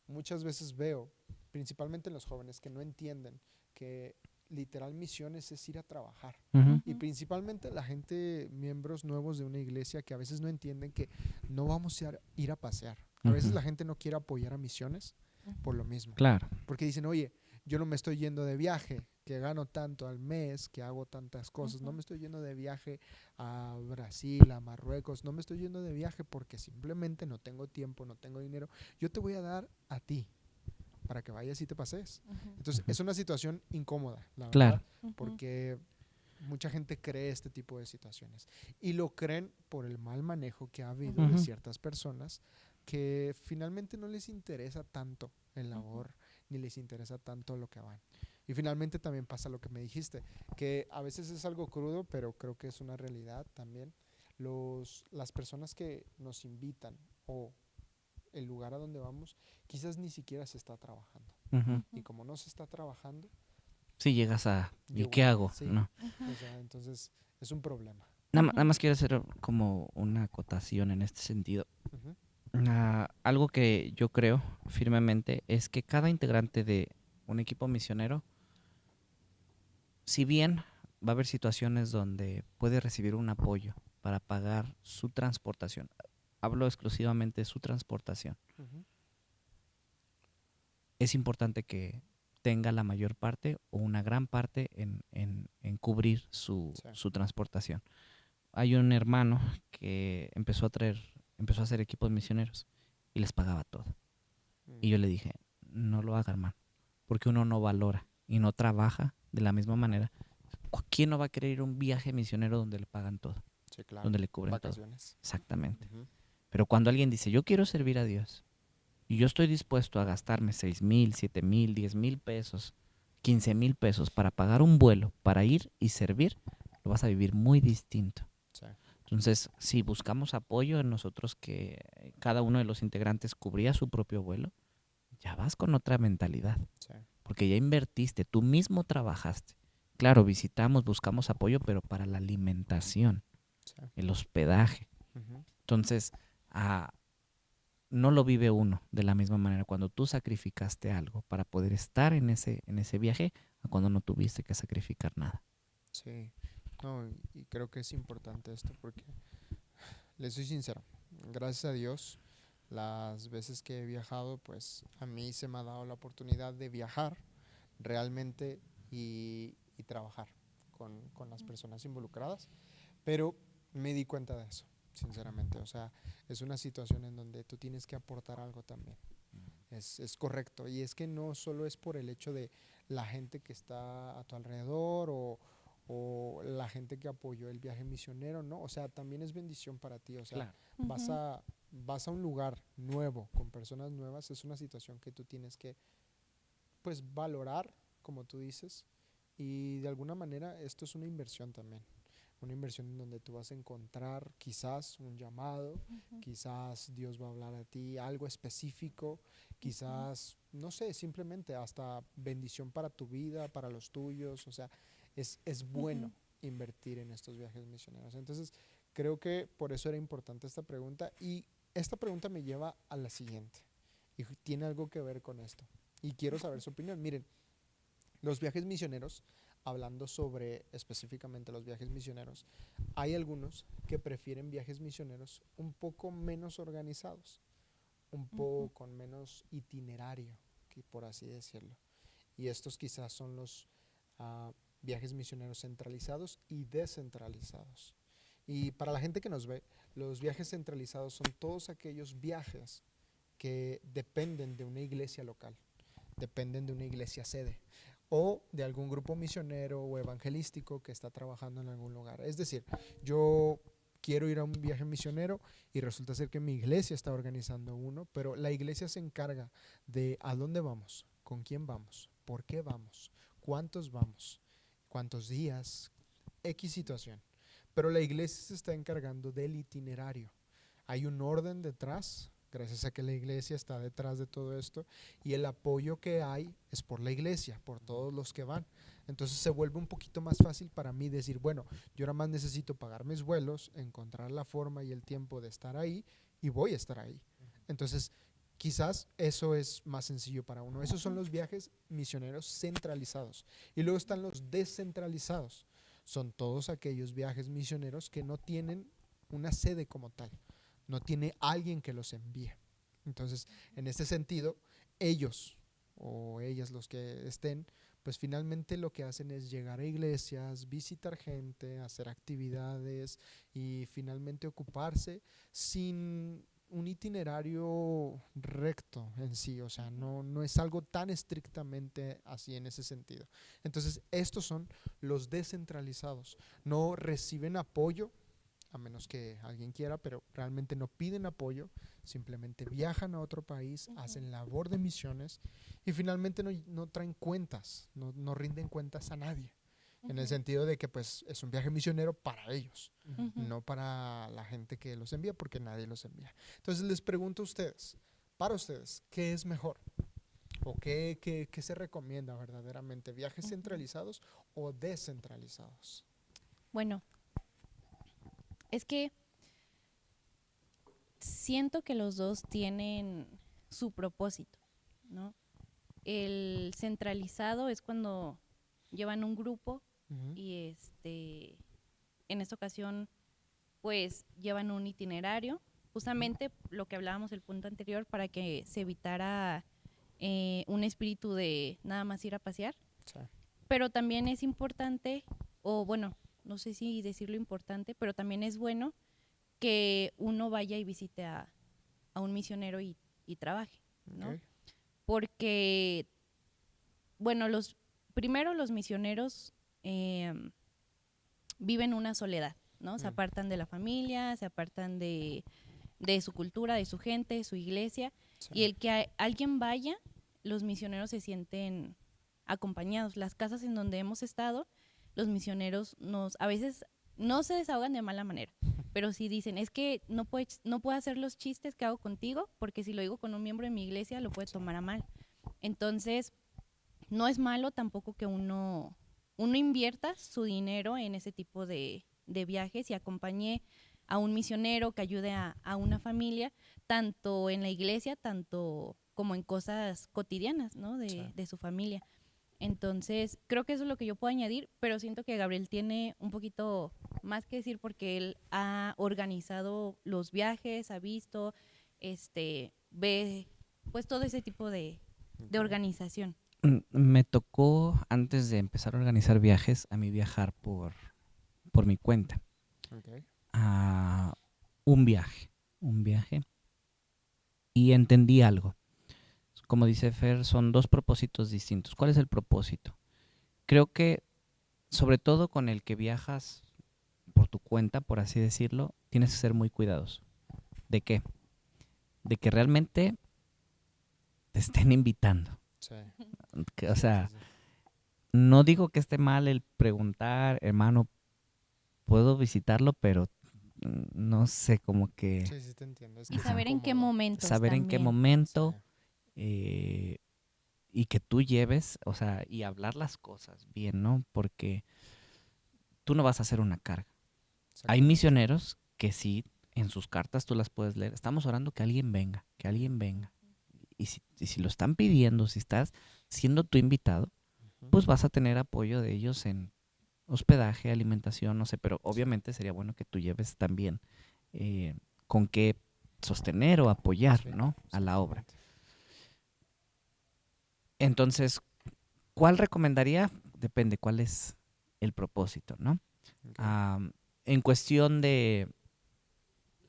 muchas veces veo, principalmente en los jóvenes, que no entienden que literal misiones es ir a trabajar. Y principalmente la gente, miembros nuevos de una iglesia, que a veces no entienden que no vamos a ir a pasear. A veces la gente no quiere apoyar a misiones por lo mismo. Claro. Porque dicen, oye, yo no me estoy yendo de viaje, que gano tanto al mes, que hago tantas cosas, no me estoy yendo de viaje a Brasil, a Marruecos, no me estoy yendo de viaje porque simplemente no tengo tiempo, no tengo dinero. Yo te voy a dar a ti para que vayas y te pases. Entonces, es una situación incómoda, la verdad, porque mucha gente cree este tipo de situaciones y lo creen por el mal manejo que ha habido de ciertas personas que finalmente no les interesa tanto el labor ni les interesa tanto lo que van. Y finalmente también pasa lo que me dijiste, que a veces es algo crudo, pero creo que es una realidad también. Las personas que nos invitan o el lugar a donde vamos, quizás ni siquiera se está trabajando. Y como no se está trabajando, sí llegas a ¿y qué hago? Sí, ¿no? o sea, entonces es un problema. Nada más quiero hacer como una acotación en este sentido. Algo que yo creo firmemente es que cada integrante de un equipo misionero, si bien va a haber situaciones donde puede recibir un apoyo para pagar su transportación, hablo exclusivamente de su transportación, es importante que tenga la mayor parte o una gran parte en cubrir su transportación. Hay un hermano que empezó a hacer equipos misioneros y les pagaba todo. Y yo le dije, no lo haga, hermano, porque uno no valora y no trabaja de la misma manera. ¿Quién no va a querer ir a un viaje misionero donde le pagan todo? Sí, claro. Donde le cubren Vacaciones. todo. Exactamente. Pero cuando alguien dice, yo quiero servir a Dios y yo estoy dispuesto a gastarme 6,000, 7,000, 10,000 pesos, 15,000 pesos para pagar un vuelo, para ir y servir, lo vas a vivir muy distinto. Sí. Entonces, si buscamos apoyo en nosotros, que cada uno de los integrantes cubría su propio vuelo, ya vas con otra mentalidad. Sí. Porque ya invertiste, tú mismo trabajaste. Claro, visitamos, buscamos apoyo, pero para la alimentación, el hospedaje. Entonces, no lo vive uno de la misma manera cuando tú sacrificaste algo para poder estar en ese viaje, a cuando no tuviste que sacrificar nada. Sí, no, y creo que es importante esto porque, les soy sincero, gracias a Dios, las veces que he viajado, pues a mí se me ha dado la oportunidad de viajar realmente y trabajar con las personas involucradas, pero me di cuenta de eso, sinceramente. O sea, es una situación en donde tú tienes que aportar algo también. Es correcto. Y es que no solo es por el hecho de la gente que está a tu alrededor o la gente que apoyó el viaje misionero, ¿no? O sea, también es bendición para ti. O sea, claro. Vas a un lugar nuevo, con personas nuevas, es una situación que tú tienes que, pues, valorar, como tú dices, y de alguna manera esto es una inversión también. Una inversión en donde tú vas a encontrar quizás un llamado, quizás Dios va a hablar a ti algo específico, quizás, no sé, simplemente hasta bendición para tu vida, para los tuyos. O sea, es bueno invertir en estos viajes misioneros. Entonces, creo que por eso era importante esta pregunta, y esta pregunta me lleva a la siguiente, y tiene algo que ver con esto, y quiero saber su opinión. Miren, los viajes misioneros, hablando sobre específicamente los viajes misioneros, hay algunos que prefieren viajes misioneros un poco menos organizados, un poco con menos itinerario, por así decirlo. Y estos quizás son los viajes misioneros centralizados y descentralizados. Y para la gente que nos ve, los viajes centralizados son todos aquellos viajes que dependen de una iglesia local, dependen de una iglesia sede o de algún grupo misionero o evangelístico que está trabajando en algún lugar. Es decir, yo quiero ir a un viaje misionero y resulta ser que mi iglesia está organizando uno, pero la iglesia se encarga de a dónde vamos, con quién vamos, por qué vamos, cuántos vamos, cuántos días, X situación. Pero la iglesia se está encargando del itinerario. Hay un orden detrás, gracias a que la iglesia está detrás de todo esto, y el apoyo que hay es por la iglesia, por todos los que van. Entonces se vuelve un poquito más fácil para mí decir, bueno, yo nada más necesito pagar mis vuelos, encontrar la forma y el tiempo de estar ahí, y voy a estar ahí. Entonces, quizás eso es más sencillo para uno. Esos son los viajes misioneros centralizados. Y luego están los descentralizados. Son todos aquellos viajes misioneros que no tienen una sede como tal, no tiene alguien que los envíe. Entonces, en este sentido, ellos o ellas, los que estén, pues finalmente lo que hacen es llegar a iglesias, visitar gente, hacer actividades y finalmente ocuparse sin un itinerario recto en sí, o sea, no es algo tan estrictamente así en ese sentido. Entonces, estos son los descentralizados, no reciben apoyo, a menos que alguien quiera, pero realmente no piden apoyo, simplemente viajan a otro país, hacen labor de misiones y finalmente no traen cuentas, no rinden cuentas a nadie. En el sentido de que pues es un viaje misionero para ellos, no para la gente que los envía, porque nadie los envía. Entonces les pregunto a ustedes, para ustedes, ¿qué es mejor? ¿O qué se recomienda verdaderamente? ¿Viajes centralizados o descentralizados? Bueno, es que siento que los dos tienen su propósito, ¿no? El centralizado es cuando llevan un grupo y en esta ocasión pues llevan un itinerario, justamente lo que hablábamos el punto anterior, para que se evitara un espíritu de nada más ir a pasear. Sí. Pero también es importante, o bueno, no sé si decirlo importante, pero también es bueno que uno vaya y visite a un misionero y trabaje, ¿no? Okay. Porque, bueno, primero los misioneros viven una soledad, ¿no? Se apartan de la familia, se apartan de su cultura, de su gente, de su iglesia, sí. Y el que alguien vaya, los misioneros se sienten acompañados. Las casas en donde hemos estado, los misioneros a veces no se desahogan de mala manera, pero sí dicen, es que no puedo hacer los chistes que hago contigo, porque si lo digo con un miembro de mi iglesia lo puede tomar a mal. Entonces, no es malo tampoco que uno invierta su dinero en ese tipo de viajes y acompañe a un misionero, que ayude a una familia, tanto en la iglesia, tanto como en cosas cotidianas, ¿no? de su familia. Entonces, creo que eso es lo que yo puedo añadir, pero siento que Gabriel tiene un poquito más que decir, porque él ha organizado los viajes, ha visto, ve pues todo ese tipo de organización. Me tocó, antes de empezar a organizar viajes, a mí viajar por mi cuenta. Okay. A un viaje. Y entendí algo. Como dice Fer, son dos propósitos distintos. ¿Cuál es el propósito? Creo que, sobre todo con el que viajas por tu cuenta, por así decirlo, tienes que ser muy cuidadoso. ¿De qué? De que realmente te estén invitando. Sí. O sea, no digo que esté mal el preguntar, hermano, puedo visitarlo, pero no sé, como que... Sí, sí te entiendo. Y saber en qué momento. Saber también en qué momento, sí. Y que tú lleves, o sea, y hablar las cosas bien, ¿no? Porque tú no vas a hacer una carga. Hay misioneros que sí, en sus cartas tú las puedes leer. Estamos orando que alguien venga. Y si lo están pidiendo, si estás siendo tú invitado, pues vas a tener apoyo de ellos en hospedaje, alimentación, no sé, pero obviamente sería bueno que tú lleves también con qué sostener o apoyar, ¿no? A la obra. Entonces, ¿cuál recomendaría? Depende cuál es el propósito, ¿no? Okay. en cuestión de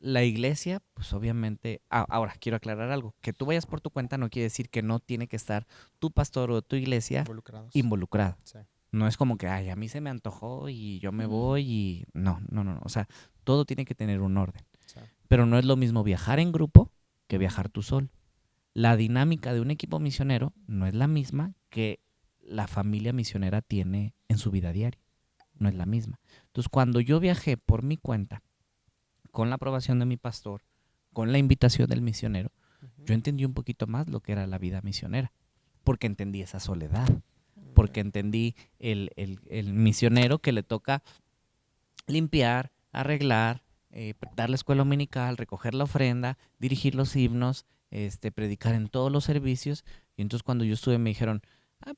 la iglesia, pues obviamente, ahora quiero aclarar algo, que tú vayas por tu cuenta no quiere decir que no tiene que estar tu pastor o tu iglesia involucrada. Sí. No es como que, ay, a mí se me antojó y yo me voy y no, o sea, todo tiene que tener un orden. Sí. Pero no es lo mismo viajar en grupo que viajar tú solo. La dinámica de un equipo misionero no es la misma que la familia misionera tiene en su vida diaria. No es la misma. Entonces, cuando yo viajé por mi cuenta, con la aprobación de mi pastor, con la invitación del misionero, yo entendí un poquito más lo que era la vida misionera, porque entendí esa soledad, porque entendí el misionero que le toca limpiar, arreglar, dar la escuela dominical, recoger la ofrenda, dirigir los himnos, predicar en todos los servicios. Y entonces cuando yo estuve me dijeron,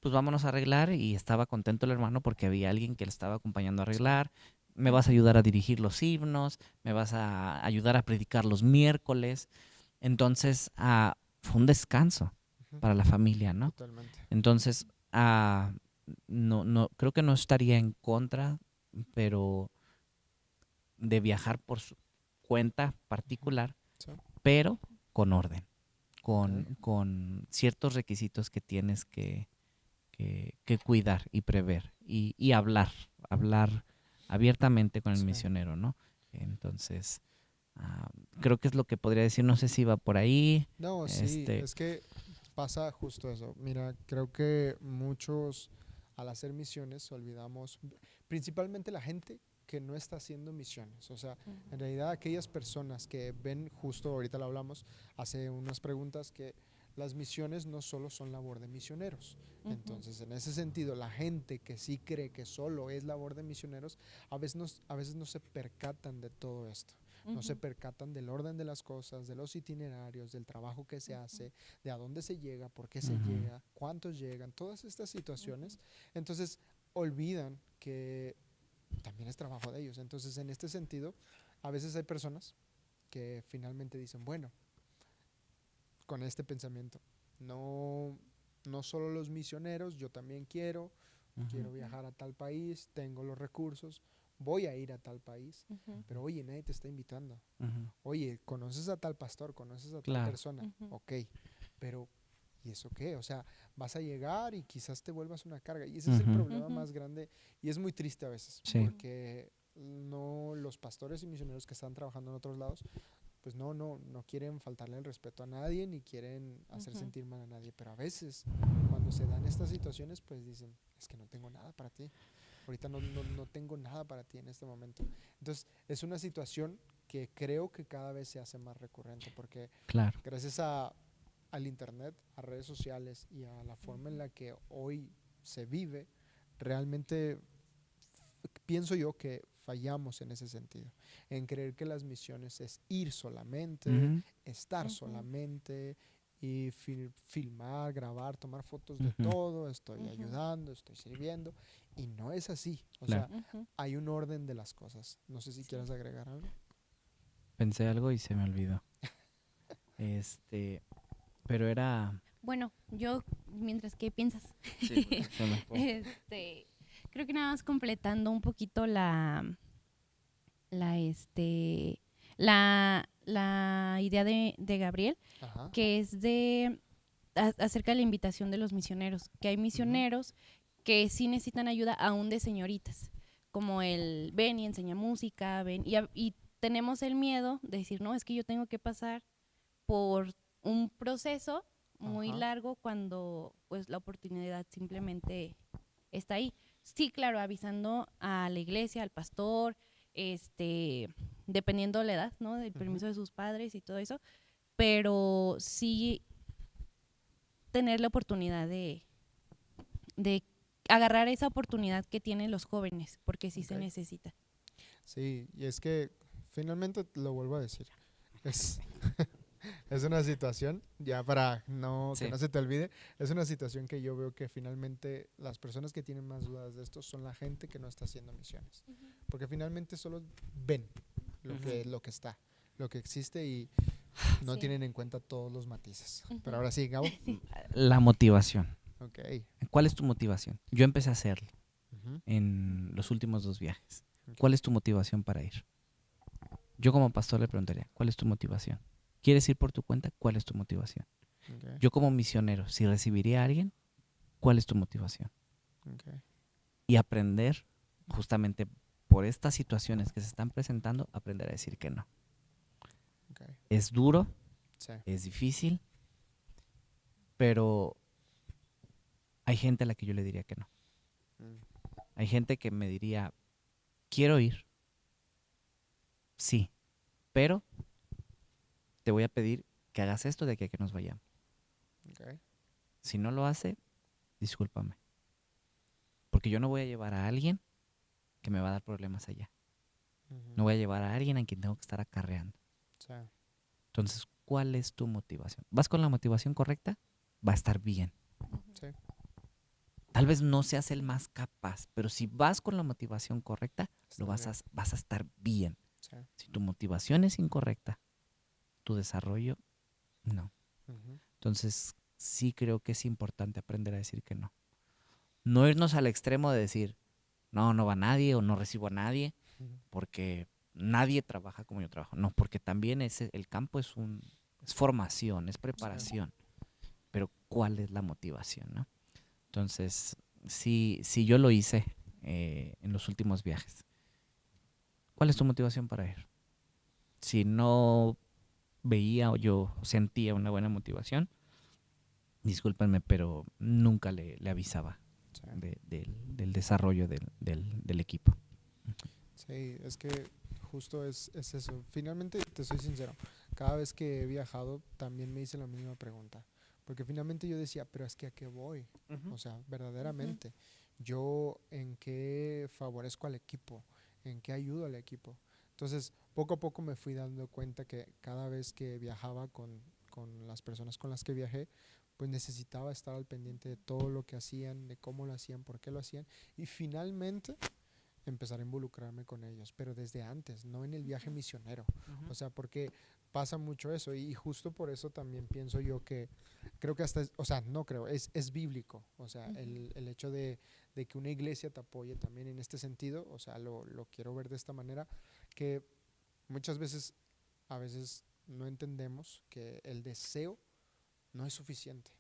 pues vámonos a arreglar, y estaba contento el hermano porque había alguien que le estaba acompañando a arreglar. Me vas a ayudar a dirigir los himnos, me vas a ayudar a predicar los miércoles. Entonces, fue un descanso para la familia, ¿no? Totalmente. Entonces, no, creo que no estaría en contra, pero de viajar por su cuenta particular, Sí. pero con orden, con ciertos requisitos que tienes que cuidar y prever y hablar abiertamente con el misionero, ¿no? Entonces, creo que es lo que podría decir, no sé si va por ahí. No, sí, es que pasa justo eso. Mira, creo que muchos al hacer misiones olvidamos, principalmente la gente que no está haciendo misiones. O sea, en realidad aquellas personas que ven, justo ahorita lo hablamos, hace unas preguntas, que las misiones no solo son labor de misioneros. Entonces, en ese sentido, la gente que sí cree que solo es labor de misioneros, a veces no se percatan de todo esto. No se percatan del orden de las cosas, de los itinerarios, del trabajo que se hace, de a dónde se llega, por qué se llega, cuántos llegan, todas estas situaciones. Entonces, olvidan que también es trabajo de ellos. Entonces, en este sentido, a veces hay personas que finalmente dicen, bueno, con este pensamiento, no solo los misioneros, yo también quiero viajar a tal país, tengo los recursos, voy a ir a tal país, pero oye, nadie te está invitando. Oye, conoces a tal pastor, conoces a tal persona, ok, pero ¿y eso qué? O sea, vas a llegar y quizás te vuelvas una carga, y ese es el problema más grande, y es muy triste a veces, porque no, los pastores y misioneros que están trabajando en otros lados, pues no quieren faltarle el respeto a nadie, ni quieren hacer sentir mal a nadie, pero a veces cuando se dan estas situaciones, pues dicen, es que no tengo nada para ti, ahorita no tengo nada para ti en este momento. Entonces es una situación que creo que cada vez se hace más recurrente, porque gracias al internet, a redes sociales y a la forma en la que hoy se vive, realmente pienso yo que fallamos en ese sentido, en creer que las misiones es ir solamente, estar solamente y filmar, grabar, tomar fotos de todo, estoy ayudando, estoy sirviendo, y no es así. O sea, hay un orden de las cosas. No sé si quieras agregar algo. Pensé algo y se me olvidó. Pero era... Bueno, yo, mientras que piensas, creo que nada más completando un poquito la idea de Gabriel, que es acerca de la invitación de los misioneros, que hay misioneros que sí necesitan ayuda aún de señoritas, como el ven y enseña música, ven, y tenemos el miedo de decir, no, es que yo tengo que pasar por un proceso muy largo cuando pues la oportunidad simplemente está ahí. Sí, claro, avisando a la iglesia, al pastor, dependiendo de la edad, ¿no? Del permiso de sus padres y todo eso, pero sí tener la oportunidad de agarrar esa oportunidad que tienen los jóvenes, porque sí se necesita. Sí, y es que finalmente lo vuelvo a decir, es una situación, ya para que no se te olvide, es una situación que yo veo que finalmente las personas que tienen más dudas de esto son la gente que no está haciendo misiones, porque finalmente solo ven lo que está, lo que existe, y no tienen en cuenta todos los matices. Pero ahora sí, Gabo. La motivación. Okay. ¿Cuál es tu motivación? Yo empecé a hacerlo en los últimos 2 viajes. ¿Cuál es tu motivación para ir? Yo como pastor le preguntaría, ¿cuál es tu motivación? ¿Quieres ir por tu cuenta? ¿Cuál es tu motivación? Okay. Yo como misionero, si recibiría a alguien, ¿cuál es tu motivación? Okay. Y aprender, justamente por estas situaciones que se están presentando, aprender a decir que no. Okay. Es duro, Sí. es difícil, pero hay gente a la que yo le diría que no. Hay gente que me diría, quiero ir, sí, pero te voy a pedir que hagas esto de aquí a que nos vayamos. Okay. Si no lo hace, discúlpame. Porque yo no voy a llevar a alguien que me va a dar problemas allá. No voy a llevar a alguien a quien tengo que estar acarreando. Sí. Entonces, ¿cuál es tu motivación? ¿Vas con la motivación correcta? Va a estar bien. Sí. Tal vez no seas el más capaz, pero si vas con la motivación correcta, vas a estar bien. Sí. Si tu motivación es incorrecta, tu desarrollo, no. Entonces, sí creo que es importante aprender a decir que no. No irnos al extremo de decir, no, no va nadie o no recibo a nadie, porque nadie trabaja como yo trabajo. No, porque también el campo es formación, es preparación. Pero ¿cuál es la motivación, no? Entonces, sí yo lo hice en los últimos viajes. ¿Cuál es tu motivación para ir? Si no veía o yo sentía una buena motivación, discúlpenme, pero nunca le avisaba del desarrollo del equipo. Sí, es que justo es eso. Finalmente, te soy sincero, cada vez que he viajado también me hice la misma pregunta. Porque finalmente yo decía, pero es que ¿a qué voy? O sea, verdaderamente, ¿yo en qué favorezco al equipo? ¿En qué ayudo al equipo? Entonces, poco a poco me fui dando cuenta que cada vez que viajaba con las personas con las que viajé, pues necesitaba estar al pendiente de todo lo que hacían, de cómo lo hacían, por qué lo hacían. Y finalmente empezar a involucrarme con ellos, pero desde antes, no en el viaje misionero. O sea, porque pasa mucho eso y justo por eso también pienso yo que creo que hasta, o sea, no creo, es bíblico. O sea, el hecho de que una iglesia te apoye también en este sentido, o sea, lo quiero ver de esta manera, que muchas veces, a veces no entendemos que el deseo no es suficiente.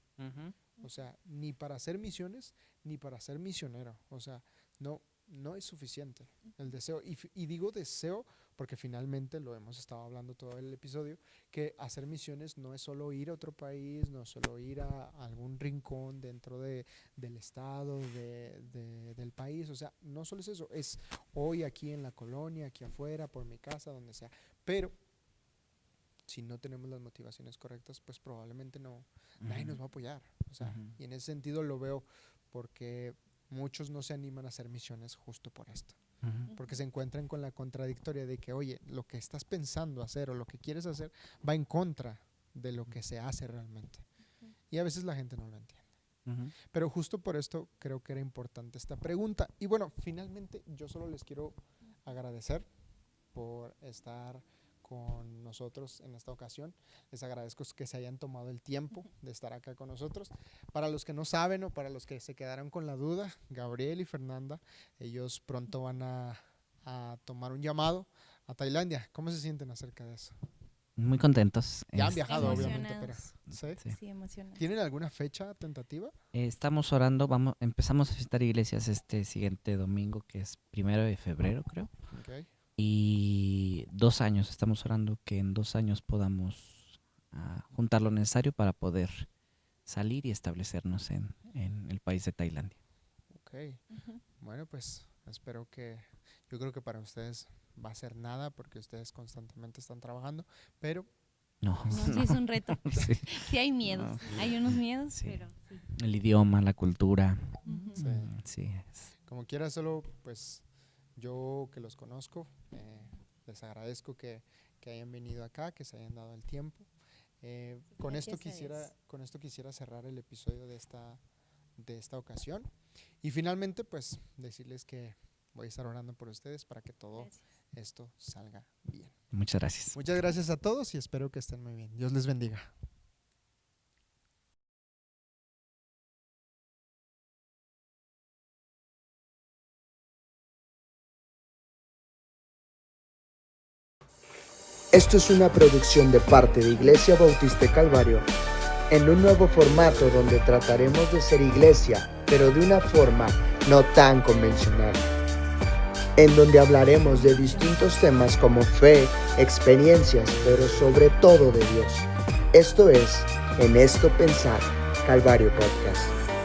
O sea, ni para hacer misiones, ni para ser misionero. O sea, no es suficiente el deseo. Y digo deseo porque finalmente lo hemos estado hablando todo el episodio, que hacer misiones no es solo ir a otro país, no es solo ir a algún rincón dentro del estado, del país. O sea, no solo es eso, es hoy aquí en la colonia, aquí afuera, por mi casa, donde sea. Pero si no tenemos las motivaciones correctas, pues probablemente nadie nos va a apoyar. O sea, y en ese sentido lo veo porque muchos no se animan a hacer misiones justo por esto. Porque se encuentran con la contradictoria de que, oye, lo que estás pensando hacer o lo que quieres hacer va en contra de lo que se hace realmente. Y a veces la gente no lo entiende. Pero justo por esto creo que era importante esta pregunta. Y bueno, finalmente yo solo les quiero agradecer por estar con nosotros en esta ocasión. Les agradezco que se hayan tomado el tiempo de estar acá con nosotros. Para los que no saben o para los que se quedaron con la duda, Gabriel y Fernanda, ellos pronto van a tomar un llamado a Tailandia. ¿Cómo se sienten acerca de eso? Muy contentos. Ya han viajado, obviamente, pero Sí, emocionados. ¿Tienen alguna fecha tentativa? Estamos orando, empezamos a visitar iglesias este siguiente domingo, que es 1 de febrero, creo. Okay. Y 2 años, estamos orando que en 2 años podamos juntar lo necesario para poder salir y establecernos en el país de Tailandia. Ok, bueno, pues espero yo creo que para ustedes va a ser nada porque ustedes constantemente están trabajando, pero No, sí es un reto. Sí hay miedos, No. hay unos miedos, Sí. pero sí. El idioma, la cultura. Sí. Sí. Como quiera, solo pues yo que los conozco, les agradezco que hayan venido acá, que se hayan dado el tiempo. Con esto quisiera cerrar el episodio de esta ocasión. Y finalmente, pues decirles que voy a estar orando por ustedes para que todo esto salga bien. Muchas gracias. Muchas gracias a todos y espero que estén muy bien. Dios les bendiga. Esto es una producción de parte de Iglesia Bautista Calvario, en un nuevo formato donde trataremos de ser iglesia, pero de una forma no tan convencional, en donde hablaremos de distintos temas como fe, experiencias, pero sobre todo de Dios. Esto es En Esto Pensar, Calvario Podcast.